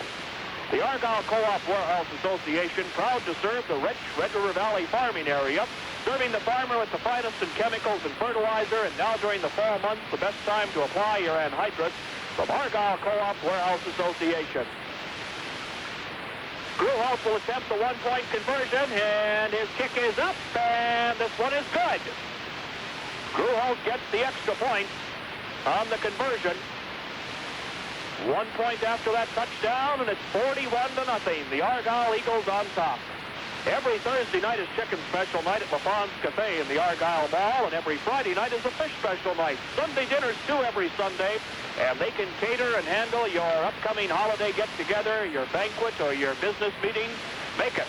The Argyle Co-op Warehouse Association, proud to serve the rich Red River Valley farming area, serving the farmer with the finest in chemicals and fertilizer, and now during the fall months, the best time to apply your anhydrous from Argyle Co-op Warehouse Association. Grewhouse will attempt the 1-point conversion, and his kick is up, and this one is good. Grewhouse gets the extra point on the conversion. 1 point after that touchdown, and it's 41-0. The Argyle Eagles on top. Every Thursday night is chicken special night at LaFon's Cafe in the Argyle Mall, and every Friday night is a fish special night. Sunday dinners, too, every Sunday, and they can cater and handle your upcoming holiday get-together, your banquet, or your business meeting. Make it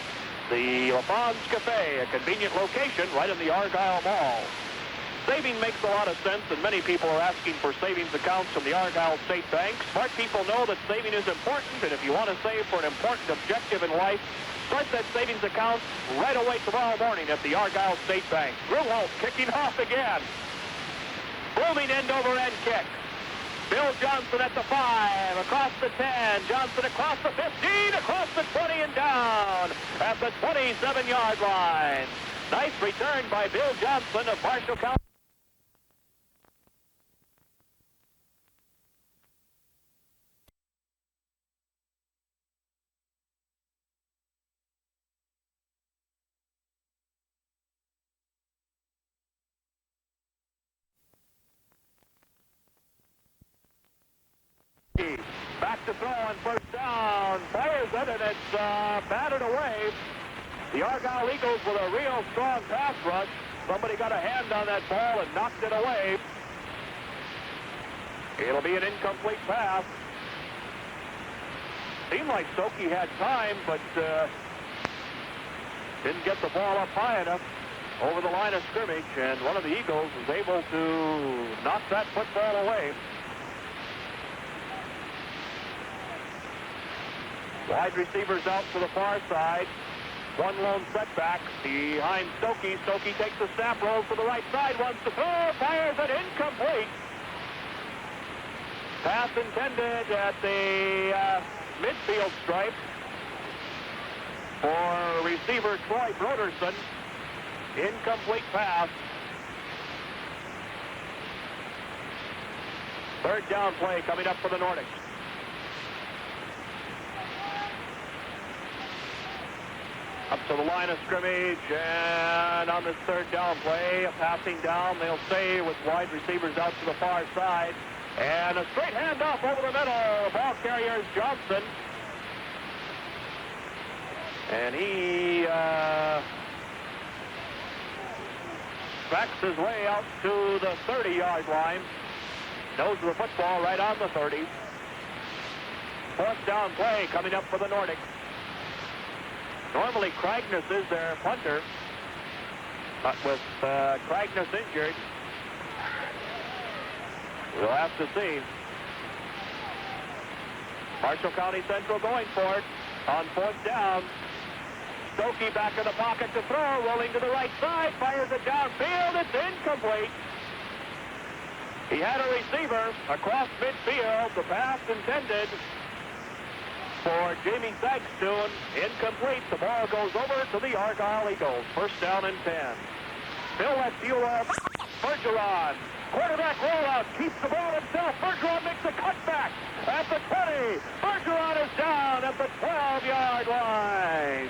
the LaFon's Cafe, a convenient location right in the Argyle Mall. Saving makes a lot of sense, and many people are asking for savings accounts from the Argyle State Bank. Smart people know that saving is important, and if you want to save for an important objective in life, start that savings account right away tomorrow morning at the Argyle State Bank. Grewhouse kicking off again. Booming end-over-end kick. Bill Johnson at the 5, across the 10. Johnson across the 15, across the 20, and down at the 27-yard line. Nice return by Bill Johnson of Marshall County. Back to throw on first down. Fires it, and it's batted away. The Argyle Eagles with a real strong pass rush. Somebody got a hand on that ball and knocked it away. It'll be an incomplete pass. Seemed like Stokey had time, but didn't get the ball up high enough over the line of scrimmage, and one of the Eagles was able to knock that football away. Wide receivers out to the far side. One lone setback behind Stokey. Stokey takes the snap, rolls to the right side, wants to throw, fires it incomplete. Pass intended at the midfield stripe for receiver Troy Broderson. Incomplete pass. Third down play coming up for the Nordics. Up to the line of scrimmage, and on this third down play, a passing down, they'll stay with wide receivers out to the far side. And a straight handoff over the middle. The ball carrier is Johnson. And he backs his way out to the 30-yard line. Knows the football right on the 30. Fourth down play coming up for the Nordics. Normally Kragness is their punter, but with Kragness injured, we'll have to see. Marshall County Central going for it on fourth down. Stokey back in the pocket to throw, rolling to the right side, fires it downfield. It's incomplete. He had a receiver across midfield. The pass intended for Jamie Sagstoon. Incomplete. The ball goes over to the Argyle Eagles. First down and 10. Bill Westula, Bergeron. Quarterback rollout, keeps the ball himself. Bergeron makes a cutback at the 20. Bergeron is down at the 12-yard line.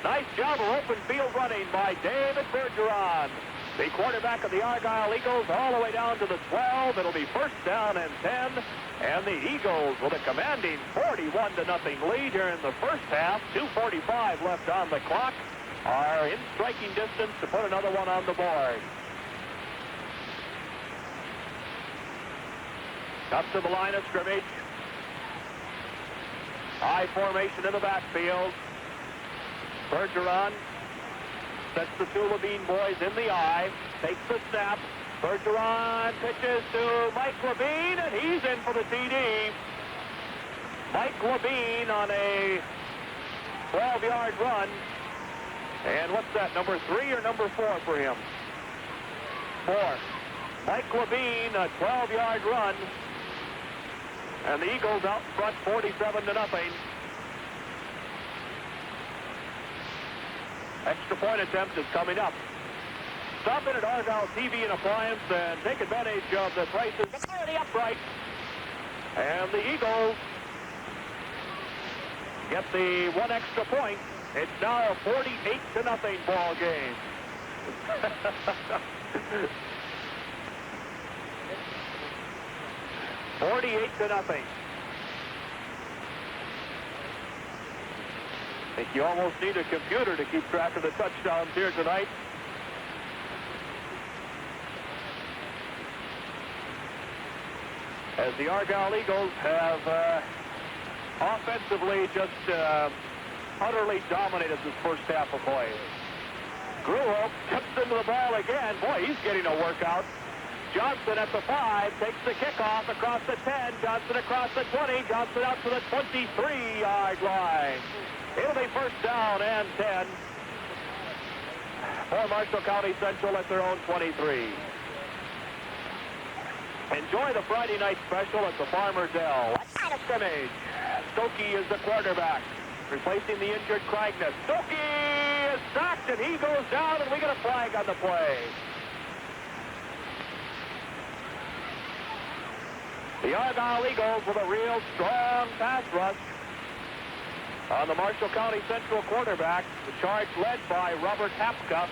Nice job of open field running by David Bergeron, the quarterback of the Argyle Eagles, all the way down to the 12. It'll be first down and 10. And the Eagles with a commanding 41-0 lead here in the first half. 2:45 left on the clock. Are in striking distance to put another one on the board. Up to the line of scrimmage. High formation in the backfield. Bergeron sets the two Levine boys in the eye. Takes the snap. Bergeron pitches to Mike Levine, and he's in for the TD. Mike Levine on a 12-yard run. And what's that, number 3 or number 4 for him? 4. Mike Levine, a 12-yard run. And the Eagles out front 47-0. Extra point attempt is coming up. Stop in at Argyle TV and Appliance and take advantage of the prices already upright. And the Eagles get the one extra point. It's now a 48-0 ball game. 48-0. I think you almost need a computer to keep track of the touchdowns here tonight. As the Argyle Eagles have offensively just utterly dominated this first half of play. Gruel cuts into the ball again. Boy, he's getting a workout. Johnson at the 5 takes the kickoff across the 10. Johnson across the 20. Johnson out to the 23-yard line. It'll be first down and 10 for Marshall County Central at their own 23. Enjoy the Friday night special at the Farmer Dell. Out of scrimmage. Stokey is the quarterback, replacing the injured Kragness. Stokey is sacked, and he goes down, and we get a flag on the play. The Argyle Eagles with a real strong pass rush on the Marshall County Central quarterback. The charge led by Robert Hapka.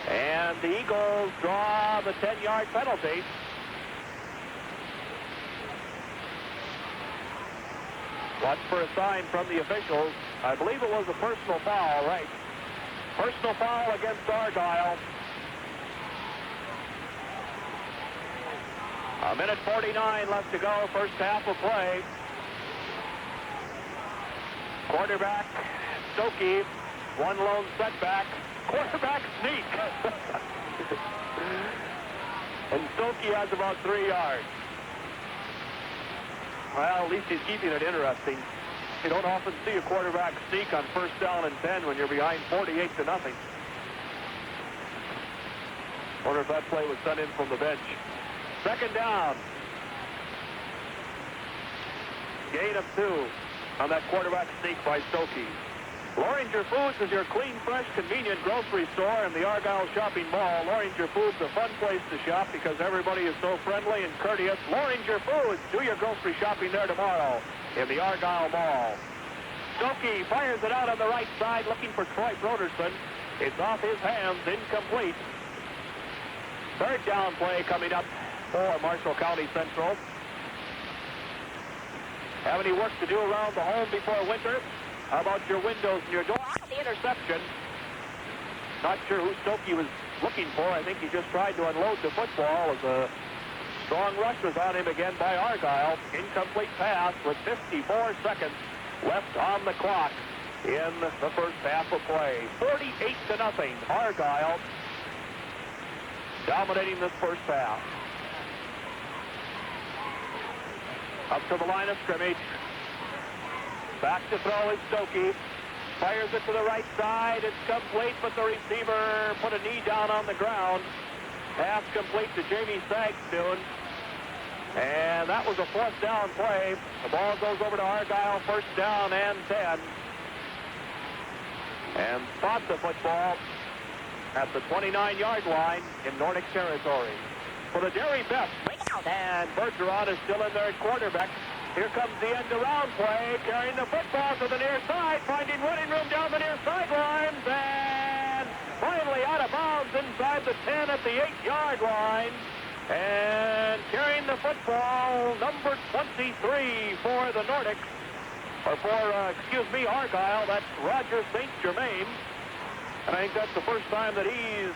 And the Eagles draw the 10-yard penalty. Watch for a sign from the officials. I believe it was a personal foul, right? Personal foul against Argyle. A minute 49 left to go, first half of play. Quarterback, Stokey, one lone setback. Quarterback sneak. And Stokey has about 3 yards. Well, at least he's keeping it interesting. You don't often see a quarterback sneak on first down and 10 when you're behind 48-0. Wonder if that play was sent in from the bench. Second down. Gain of 2 on that quarterback sneak by Stokey. Loringer Foods is your clean, fresh, convenient grocery store in the Argyle Shopping Mall. Loringer Foods, a fun place to shop because everybody is so friendly and courteous. Loringer Foods, do your grocery shopping there tomorrow in the Argyle Mall. Stokey fires it out on the right side, looking for Troy Broderson. It's off his hands, incomplete. Third down play coming up for Marshall County Central. Have any work to do around the home before winter? How about your windows and your door? The interception. Not sure who Stokey was looking for. I think he just tried to unload the football as a strong rush was on him again by Argyle. Incomplete pass with 54 seconds left on the clock in the first half of play. 48-0. Argyle dominating this first half. Up to the line of scrimmage. Back to throw is Stokey. Fires it to the right side. It's complete, but the receiver put a knee down on the ground. Pass complete to Jamie Sagstoon. And that was a fourth down play. The ball goes over to Argyle, first down and 10. And spot the football at the 29-yard line in Nordic territory. For the Derry Best. And Bergeron is still in there at quarterback. Here comes the end-around play, carrying the football to the near side, finding running room down the near sidelines, and finally out of bounds inside the 10 at the 8-yard line. And carrying the football, number 23 for the Nordics, or for, Argyle, that's Roger St. Germain. And I think that's the first time that he's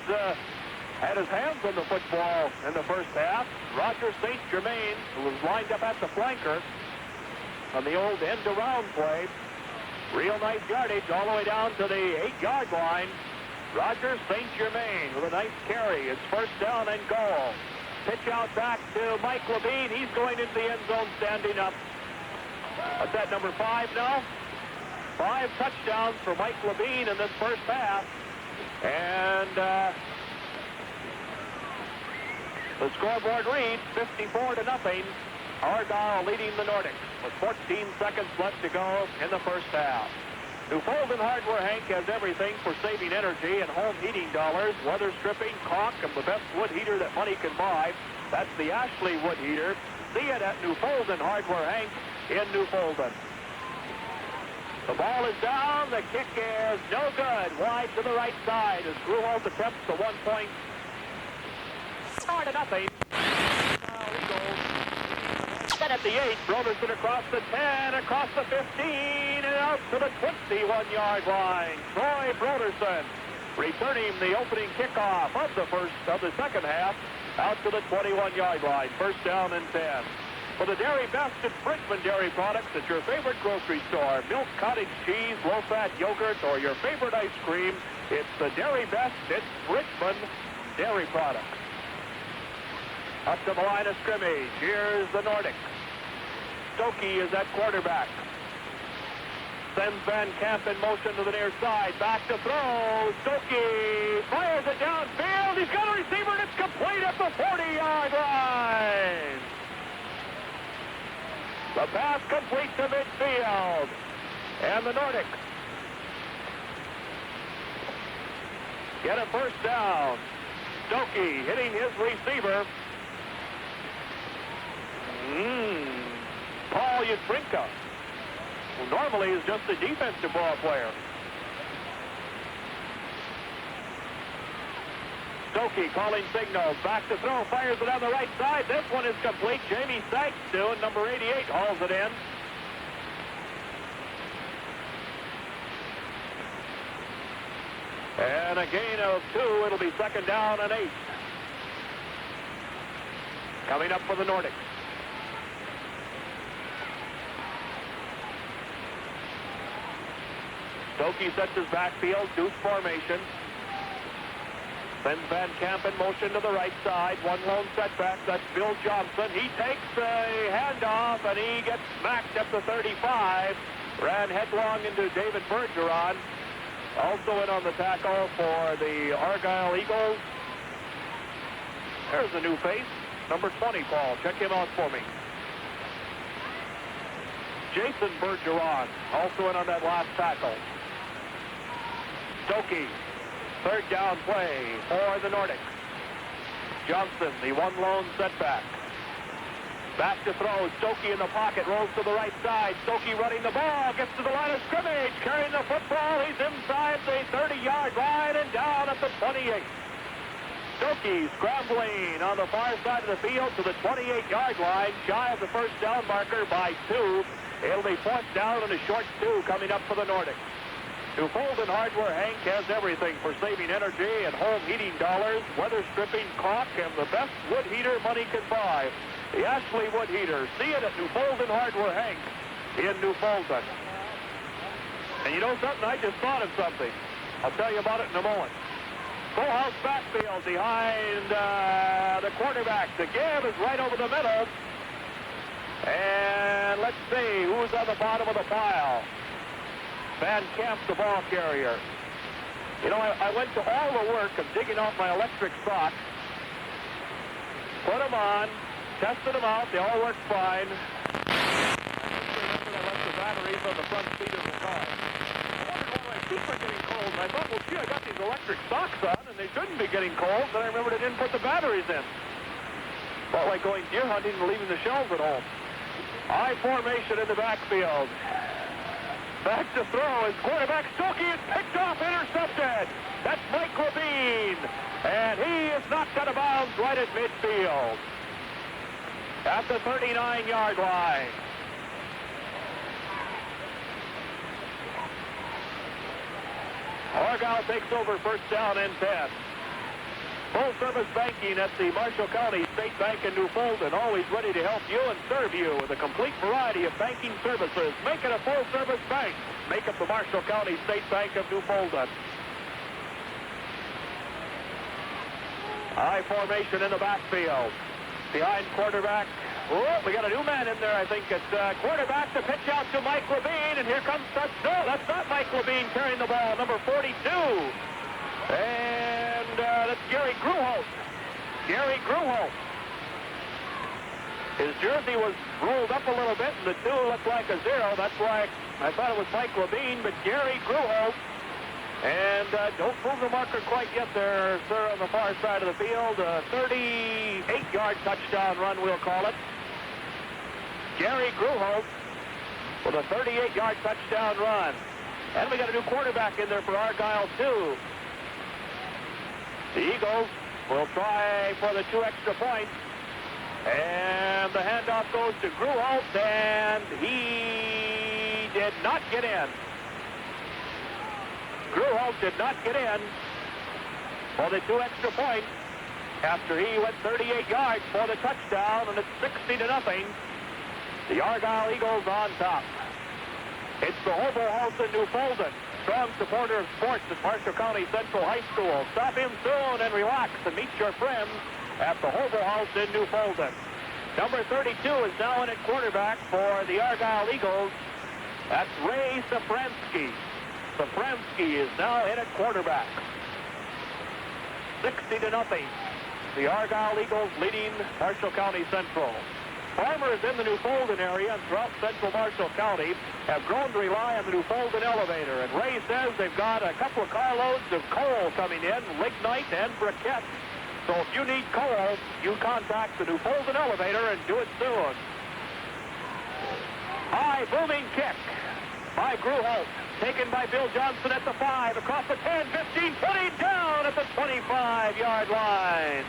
had his hands on the football in the first half. Roger St. Germain, who was lined up at the flanker on the old end-around play. Real nice yardage all the way down to the 8-yard line. Roger St. Germain with a nice carry. It's first down and goal. Pitch out back to Mike Levine. He's going into the end zone standing up. What's that, number 5 now? 5 touchdowns for Mike Levine in this first half. And the scoreboard reads 54-0. Argyle leading the Nordics with 14 seconds left to go in the first half. Newfoundland Hardware Hank has everything for saving energy and home heating dollars. Weather stripping, caulk, and the best wood heater that money can buy. That's the Ashley wood heater. See it at Newfoundland Hardware Hank in Newfoundland. The ball is down. The kick is no good. Wide to the right side as Gruholt attempts the 1 point. 4-0. Then at the 8, Broderson across the 10, across the 15, and out to the 21-yard line. Troy Broderson returning the opening kickoff of the second half out to the 21-yard line. First down and 10. For the Dairy Best, it's Bridgman Dairy Products at your favorite grocery store. Milk, cottage cheese, low-fat yogurt, or your favorite ice cream. It's the Dairy Best. It's Bridgman Dairy Products. Up to the line of scrimmage. Here's the Nordics. Stokey is at quarterback. Sends Van Camp in motion to the near side. Back to throw. Stokey fires it downfield. He's got a receiver, and it's complete at the 40-yard line. The pass complete to midfield. And the Nordics get a first down. Stokey hitting his receiver. Paul Yatrinka, who normally is just a defensive ball player. Stokey calling signals. Back to throw. Fires it on the right side. This one is complete. Jamie Sagstoon, number 88, hauls it in. And a gain of 2. It'll be second down and 8. Coming up for the Nordics. Stokey sets his backfield, deuce formation. Sends Van Camp in motion to the right side. One lone setback. That's Bill Johnson. He takes a handoff, and he gets smacked at the 35. Ran headlong into David Bergeron. Also in on the tackle for the Argyle Eagles. There's a new face. Number 20, Paul. Check him out for me. Jason Bergeron, also in on that last tackle. Stokey, third down play for the Nordics. Johnson, the one lone setback. Back to throw. Stokey in the pocket, rolls to the right side. Stokey running the ball, gets to the line of scrimmage, carrying the football. He's inside the 30-yard line and down at the 28. Stokey scrambling on the far side of the field to the 28-yard line, shy of the first down marker by 2. It'll be fourth down and a short 2 coming up for the Nordics. Newfoundland Hardware Hank has everything for saving energy and home heating dollars, weather stripping, caulk, and the best wood heater money can buy. The Ashley Wood Heater. See it at Newfoundland Hardware Hank in Newfoundland. And you know something? I just thought of something. I'll tell you about it in a moment. Full house backfield behind the quarterback. The give is right over the middle. And let's see who's on the bottom of the pile. Van Camp, the ball carrier. You know, I went to all the work of digging off my electric socks, put them on, tested them out. They all worked fine. I left the batteries on the front seat of the car. I wondered why my feet were getting cold. And I thought, well, gee, I got these electric socks on, and they shouldn't be getting cold. Then I remembered I didn't put the batteries in. Felt like going deer hunting and leaving the shells at home. I formation in the backfield. Back to throw is quarterback Stokey is picked off, intercepted. That's Mike Levine. And he is knocked out of bounds right at midfield. At the 39-yard line. Argyle takes over first down and 10. Full-service banking at the Marshall County State Bank in Newfoundland, always ready to help you and serve you with a complete variety of banking services. Make it a full-service bank. Make it the Marshall County State Bank of Newfoundland. High formation in the backfield. Behind quarterback. Oh, we got a new man in there, I think. It's quarterback to pitch out to Mike Levine, and here comes touch. No, that's not Mike Levine carrying the ball, number 42. And that's Gary Gruholt. Gary Gruholt. His jersey was rolled up a little bit, and the 2 looked like a 0. That's why I thought it was Mike Levine, but Gary Gruholt. And don't move the marker quite yet there, sir, on the far side of the field. A 38-yard touchdown run, we'll call it. Gary Gruholt with a 38-yard touchdown run. And we got a new quarterback in there for Argyle, too. The Eagles will try for the 2 extra points. And the handoff goes to Gruholt, and he did not get in. Gruholt did not get in for the 2 extra points after he went 38 yards for the touchdown, and it's 60-0. The Argyle Eagles on top. It's the Hobo House in Newfoundland. Strong supporter of sports at Marshall County Central High School. Stop in soon and relax and meet your friends at the Hobo House in Newfoundland. Number 32 is now in at quarterback for the Argyle Eagles. That's Ray Safransky. Safransky is now in at quarterback. 60-0. The Argyle Eagles leading Marshall County Central. Farmers in the Newfoundland area and throughout central Marshall County have grown to rely on the Newfoundland elevator. And Ray says they've got a couple of carloads of coal coming in, lignite and briquette. So if you need coal, you contact the Newfoundland elevator and do it soon. High booming kick by Gruholt. Taken by Bill Johnson at the 5, across the 10, 15, 20, down at the 25-yard line.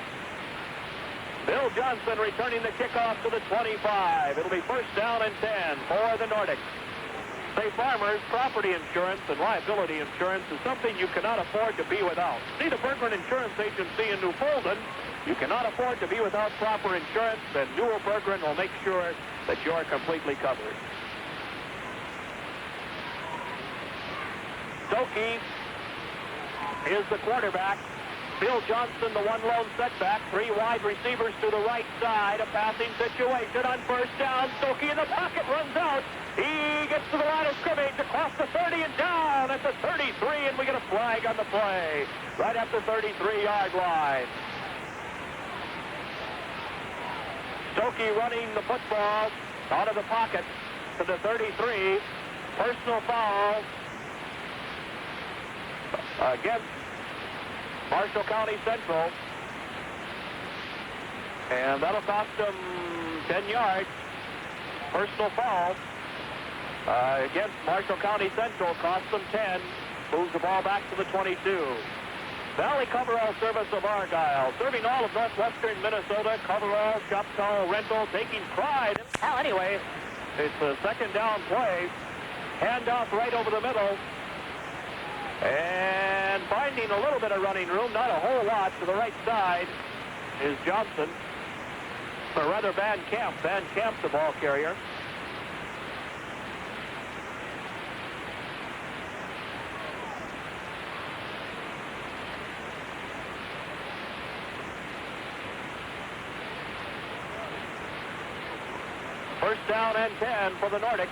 Bill Johnson returning the kickoff to the 25. It'll be first down and 10 for the Nordics. Say, Farmers, property insurance and liability insurance is something you cannot afford to be without. See the Bergman Insurance Agency in Newfoundland. You cannot afford to be without proper insurance, and Newell Bergman will make sure that you're completely covered. Stokey is the quarterback. Bill Johnson, the one lone setback. 3 wide receivers to the right side. A passing situation on first down. Stokey in the pocket, runs out. He gets to the line of scrimmage, across the 30 and down at the 33, and we get a flag on the play right at the 33-yard line. Stokey running the football out of the pocket to the 33. Personal foul against Marshall County Central. And that'll cost them 10 yards. Personal foul against Marshall County Central. Cost them 10. Moves the ball back to the 22. Valley coverall service of Argyle, serving all of northwestern Minnesota. Coverall, Choctaw, Rental, taking pride. Well, anyway, it's a second down play. Handoff right over the middle. And finding a little bit of running room, not a whole lot, to the right side is Johnson. Or rather, Van Camp. Van Camp's the ball carrier. First down and 10 for the Nordics.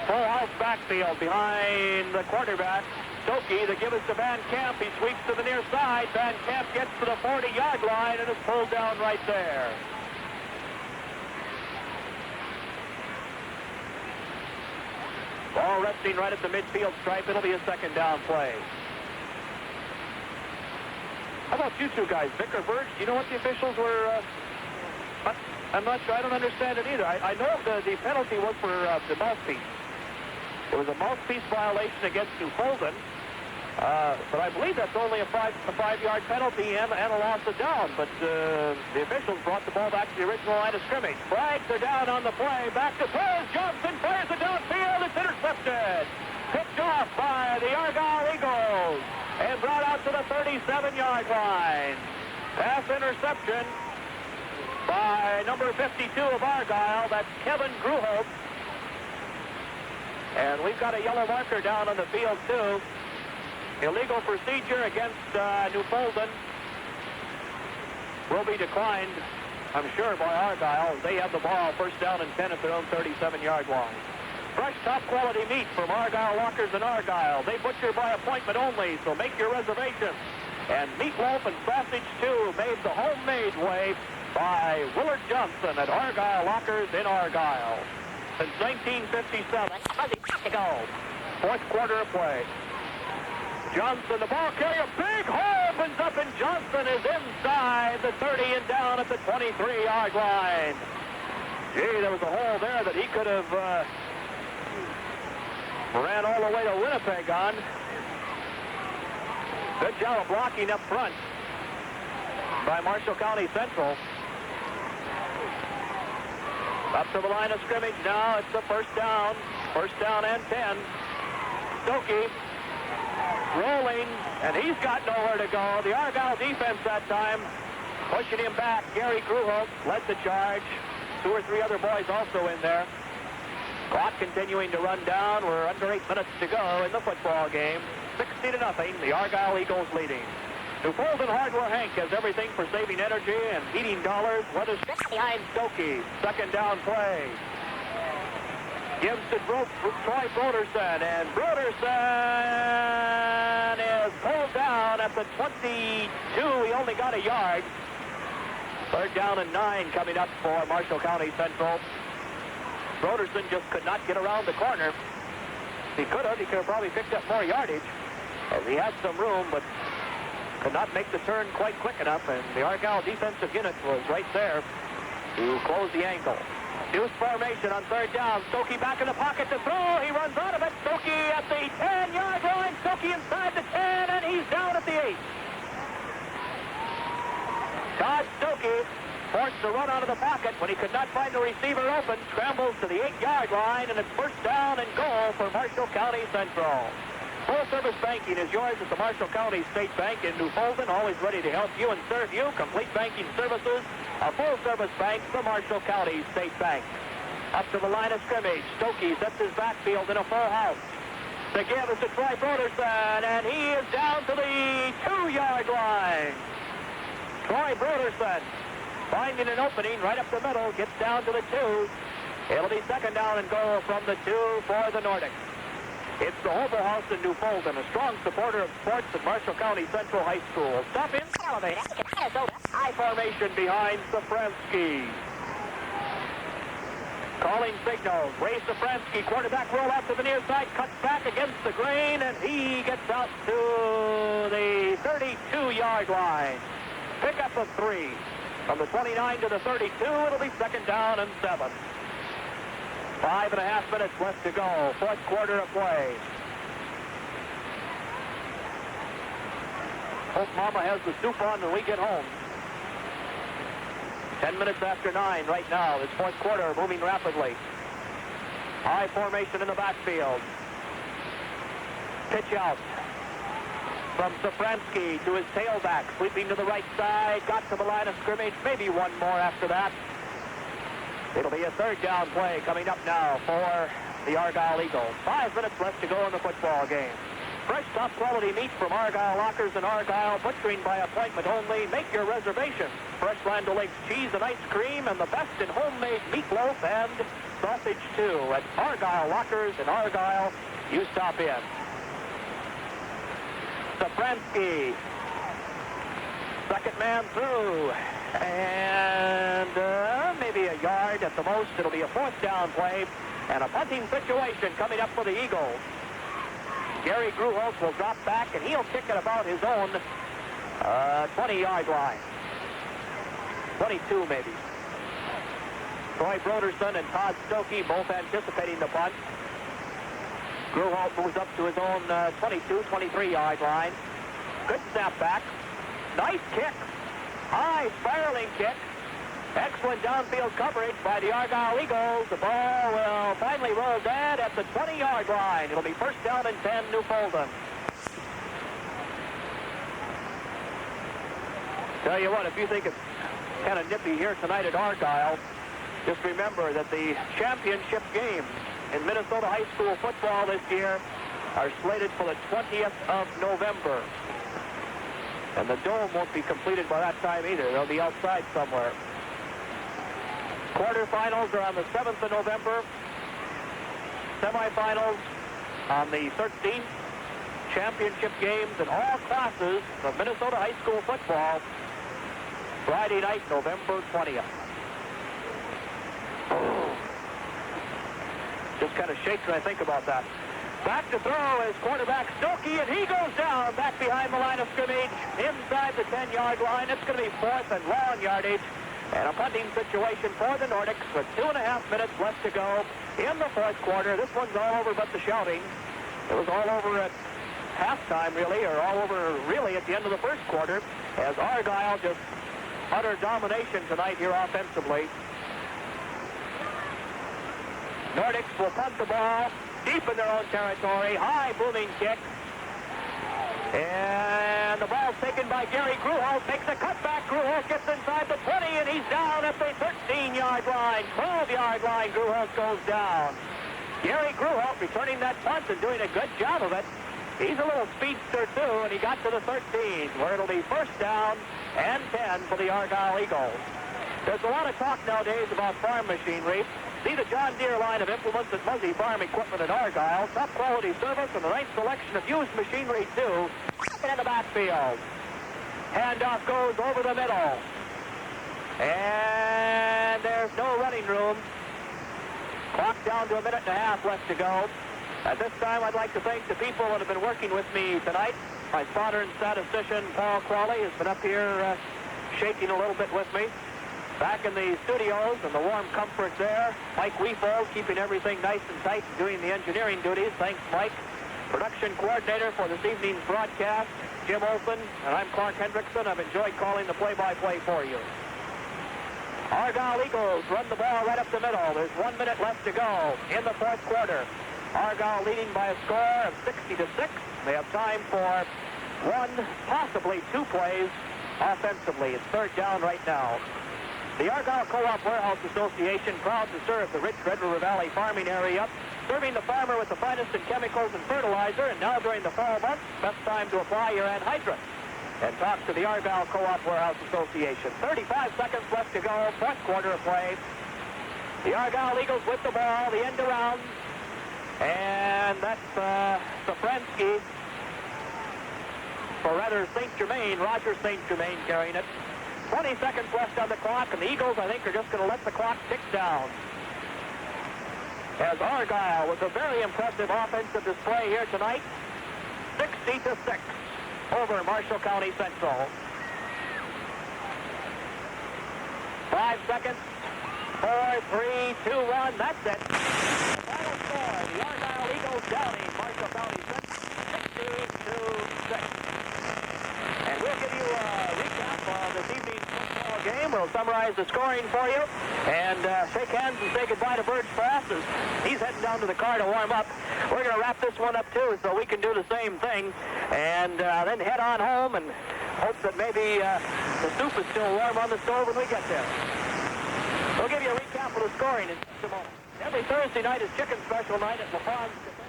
Full house backfield behind the quarterback. Stokey, the give is to Van Camp. He sweeps to the near side. Van Camp gets to the 40-yard line and is pulled down right there. Ball resting right at the midfield stripe. It'll be a second down play. How about you two guys, Vic or Burge? Do you know what the officials were? I'm not sure. I don't understand it either. I know the penalty was for the mouthpiece. It was a mouthpiece violation against New Fulton. But I believe that's only a five-yard penalty and a loss of down. But the officials brought the ball back to the original line of scrimmage. Flags are down on the play. Back to throws. Johnson fires it downfield. It's intercepted. Picked off by the Argyle Eagles and brought out to the 37-yard line. Pass interception by number 52 of Argyle. That's Kevin Gruholt. And we've got a yellow marker down on the field, too. Illegal procedure against New Fulton will be declined, I'm sure, by Argyle. They have the ball first down and 10 at their own 37-yard line. Fresh, top-quality meat from Argyle Lockers in Argyle. They butcher by appointment only, so make your reservation. And meatloaf and sausage, too, made the homemade way by Willard Johnson at Argyle Lockers in Argyle. Since 1957, to go. Fourth quarter of play. Johnson, the ball carrier, big hole opens up, and Johnson is inside the 30 and down at the 23-yard line. Gee, there was a hole there that he could have ran all the way to Winnipeg on. Good job of blocking up front by Marshall County Central. Up to the line of scrimmage now. It's the first down. First down and 10. Stokey rolling, and he's got nowhere to go. The Argyle defense that time pushing him back. Gary Gruholt led the charge. 2 or 3 other boys also in there. Clock continuing to run down. We're under 8 minutes to go in the football game. 60-0. The Argyle Eagles leading. New Fulton Hardware Hank has everything for saving energy and heating dollars. Weather behind Stokey. Second down play. Gives to Troy Broderson, and Broderson is pulled down at the 22. He only got a yard. Third down and 9 coming up for Marshall County Central. Broderson just could not get around the corner. He could have probably picked up more yardage, as he had some room, but could not make the turn quite quick enough, and the Argyle defensive unit was right there to close the angle. Deuce formation on third down. Stokey back in the pocket to throw. He runs out of it. Stokey at the 10-yard line. Stokey inside the 10, and he's down at the 8. Todd Stokey forced to run out of the pocket when he could not find the receiver open. Scrambles to the 8-yard line, and it's first down and goal for Marshall County Central. Full-service banking is yours at the Marshall County State Bank in New Fulton, always ready to help you and serve you. Complete banking services, a full-service bank, the Marshall County State Bank. Up to the line of scrimmage, Stokey sets his backfield in a full house. The give is to Troy Broderson, and he is down to the 2-yard line. Troy Broderson finding an opening right up the middle, gets down to the 2. It'll be second down and goal from the 2 for the Nordics. It's the Hobo House in New Fulton, a strong supporter of sports at Marshall County Central High School. Stop in, elevate, high formation behind Safransky. Calling signals. Ray Safransky, quarterback roll out to the near side, cuts back against the grain, and he gets out to the 32-yard line. Pickup of 3. From the 29 to the 32, it'll be second down and 7. 5.5 minutes left to go. Fourth quarter of play. Hope Mama has the soup on when we get home. 10 minutes after 9 right now. This fourth quarter moving rapidly. High formation in the backfield. Pitch out from Safransky to his tailback. Sweeping to the right side. Got to the line of scrimmage. Maybe one more after that. It'll be a third down play coming up now for the Argyle Eagles. 5 minutes left to go in the football game. Fresh top-quality meat from Argyle Lockers in Argyle, butchering by appointment only. Make your reservation. Fresh Land O'Lakes cheese and ice cream, and the best in homemade meatloaf and sausage, too. At Argyle Lockers in Argyle, you stop in. Safransky. Second man through. And maybe a yard at the most. It'll be a fourth down play. And a punting situation coming up for the Eagles. Gary Gruholtz will drop back, and he'll kick it about his own 20-yard line. 22, maybe. Troy Broderson and Todd Stokey both anticipating the punt. Gruholtz moves up to his own 22, 23-yard line. Good snap back. Nice kick. High spiraling kick. Excellent downfield coverage by the Argyle Eagles. The ball will finally roll dead at the 20-yard line. It'll be first down and 10, New Fulton. Tell you what, if you think it's kind of nippy here tonight at Argyle, just remember that the championship games in Minnesota high school football this year are slated for the 20th of November. And the dome won't be completed by that time either. They'll be outside somewhere. Quarterfinals are on the 7th of November. Semifinals on the 13th. Championship games in all classes of Minnesota high school football. Friday night, November 20th. Just kind of shakes when I think about that. Back to throw is quarterback Stokey, and he goes down back behind the line of scrimmage inside the 10-yard line. It's going to be fourth and long yardage. And a punting situation for the Nordics with 2.5 minutes left to go in the fourth quarter. This one's all over but the shouting. It was all over at halftime, really, or all over, really, at the end of the first quarter, as Argyle just utter domination tonight here offensively. Nordics will punt the ball deep in their own territory. High booming kick. And the ball's taken by Gary Gruholtz. Makes a cutback. Gruholtz gets inside the 20, and he's down at the 13-yard line. 12-yard line, Gruholtz goes down. Gary Gruholtz returning that punt and doing a good job of it. He's a little speedster, too, and he got to the 13, where it'll be first down and 10 for the Argyle Eagles. There's a lot of talk nowadays about farm machinery. See the John Deere line of implements at Muzzy Farm Equipment at Argyle. Top quality service and the right selection of used machinery, too. In the backfield. Handoff goes over the middle. And there's no running room. Clock down to 1.5 minutes left to go. At this time, I'd like to thank the people that have been working with me tonight. My spotter and statistician, Paul Qualley, has been up here shaking a little bit with me. Back in the studios and the warm comforts there, Mike Weefold keeping everything nice and tight and doing the engineering duties. Thanks, Mike. Production coordinator for this evening's broadcast, Jim Olson, and I'm Clark Hendrickson. I've enjoyed calling the play-by-play for you. Argyle Eagles run the ball right up the middle. There's 1 minute left to go in the fourth quarter. Argyle leading by a score of 60-6. They have time for one, possibly two plays offensively. It's third down right now. The Argyle Co-op Warehouse Association, proud to serve the rich Red River Valley farming area, serving the farmer with the finest in chemicals and fertilizer, and now during the fall months, best time to apply your anhydrous. And talk to the Argyle Co-op Warehouse Association. 35 seconds left to go, fourth quarter of play. The Argyle Eagles with the ball, the end around, and that's Safransky, or rather St. Germain, Roger St. Germain carrying it. 20 seconds left on the clock, and the Eagles, I think, are just going to let the clock tick down. As Argyle, with a very impressive offensive display here tonight, 60-6 over Marshall County Central. 5 seconds. 4, 3, 2, 1. That's it. The final score, the Argyle Eagles downing Marshall County Central 60-6. And we'll will summarize the scoring for you and shake hands and say goodbye to Burge Pass as he's heading down to the car to warm up. We're going to wrap this one up, too, so we can do the same thing and then head on home and hope that maybe the soup is still warm on the stove when we get there. We'll give you a recap of the scoring in just a moment. Every Thursday night is chicken special night at LaFon's Cafe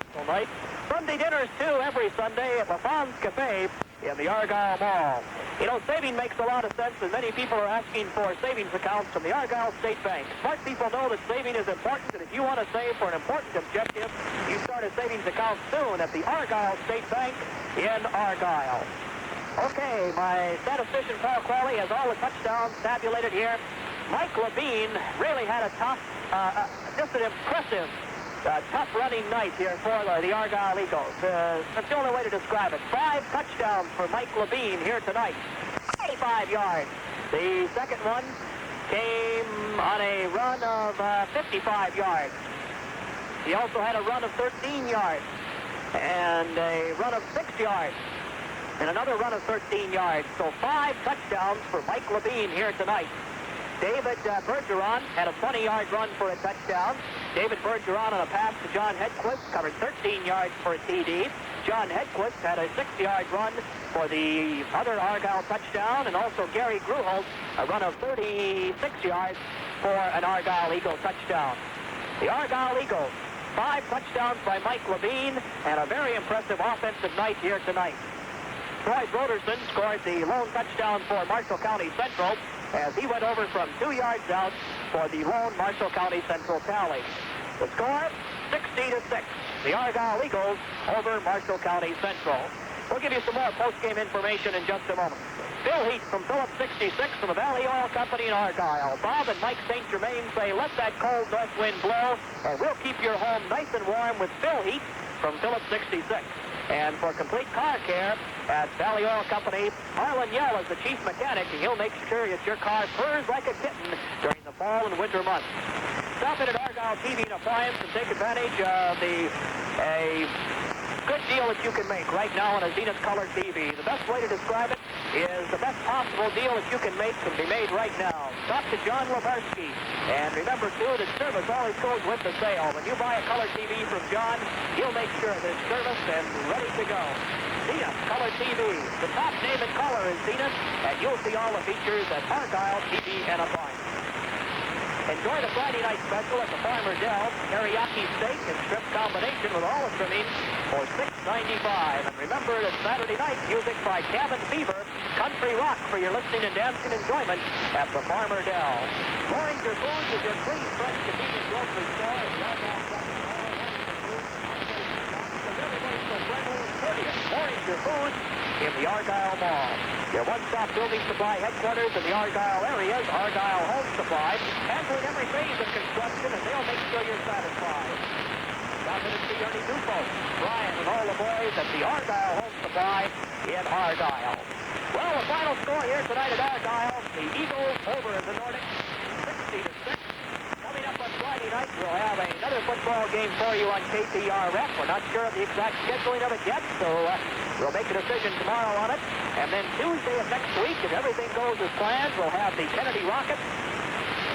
in the Argyle night. Sunday dinners, too, every Sunday at LaFon's Cafe in the Argyle Mall. You know, saving makes a lot of sense, and many people are asking for savings accounts from the Argyle State Bank. Smart people know that saving is important, and if you want to save for an important objective, you start a savings account soon at the Argyle State Bank in Argyle. Okay, my statistician Paul Crowley has all the touchdowns tabulated here. Mike Levine really had a tough, just an impressive, tough running night here for the Argyle Eagles. That's the only way to describe it. 5 touchdowns for Mike Levine here tonight. 85 yards. The second one came on a run of 55 yards. He also had a run of 13 yards and a run of 6 yards and another run of 13 yards. So 5 touchdowns for Mike Levine here tonight. David Bergeron had a 20-yard run for a touchdown. David Bergeron on a pass to John Hedquist covered 13 yards for a TD. John Hedquist had a 6-yard run for the other Argyle touchdown, and also Gary Gruholt a run of 36 yards for an Argyle Eagle touchdown. The Argyle Eagles, 5 touchdowns by Mike Levine, and a very impressive offensive night here tonight. Troy Broderson scored the lone touchdown for Marshall County Central as he went over from 2 yards out for the lone Marshall County Central tally. The score, 60-6. The Argyle Eagles over Marshall County Central. We'll give you some more post-game information in just a moment. Bill Heat from Phillips 66 from the Valley Oil Company in Argyle. Bob and Mike St. Germain say, let that cold north wind blow, and we'll keep your home nice and warm with Bill Heat from Phillips 66. And for complete car care at Valley Oil Company, Harlan Yell is the chief mechanic, and he'll make sure that your car purrs like a kitten during the fall and winter months. Stop in at Argyle TV and Appliance and take advantage of a good deal that you can make right now on a Zenith Color TV. The best way to describe it is the best possible deal that you can make can be made right now. Talk to John Lebarsky. And remember, too, that service always goes with the sale. When you buy a Color TV from John, he'll make sure that it's serviced and ready to go. Zenith Color TV. The top name in color is Zenith, and you'll see all the features at Argyle TV and Appliance. Enjoy the Friday night special at the Farmer Dell. Teriyaki steak and shrimp combination with all the trimmings for $6.95. And remember that Saturday night music by Cabin Fever, country rock for your listening and dancing enjoyment at the Farmer Dell. Loranger Foods is your clean, fresh, convenient grocery store. Loranger Foods in the Argyle Mall. Your one-stop building supply headquarters in the Argyle area is Argyle Home Supply, handling every phase of construction, and they'll make sure you're satisfied. Stop in and see Ernie Dufo, Brian, and all the boys at the Argyle Home Supply in Argyle. Well, the final score here tonight at Argyle, the Eagles over the Nordics, 60-6. Coming up on Friday night, we'll have another football game for you on KPRF. We're not sure of the exact scheduling of it yet, so we'll make a decision tomorrow on it. And then Tuesday of next week, if everything goes as planned, we'll have the Kennedy Rockets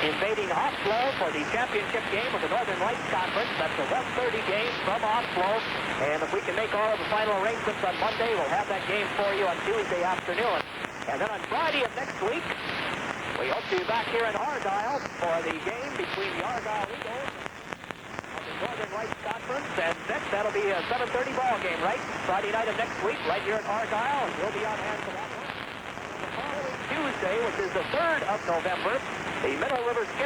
invading Oslo for the championship game of the Northern Lights Conference. That's a 1:30 game from Oslo. And if we can make all of the final arrangements on Monday, we'll have that game for you on Tuesday afternoon. And then on Friday of next week, we hope to be back here in Argyle for the game between the Argyle Eagles of the Northern Lights Conference and Vic. That'll be a 7:30 ball game, right? Friday night of next week, right here at Argyle, and we'll be on hand for that one. The following Tuesday, which is the 3rd of November, the Middle River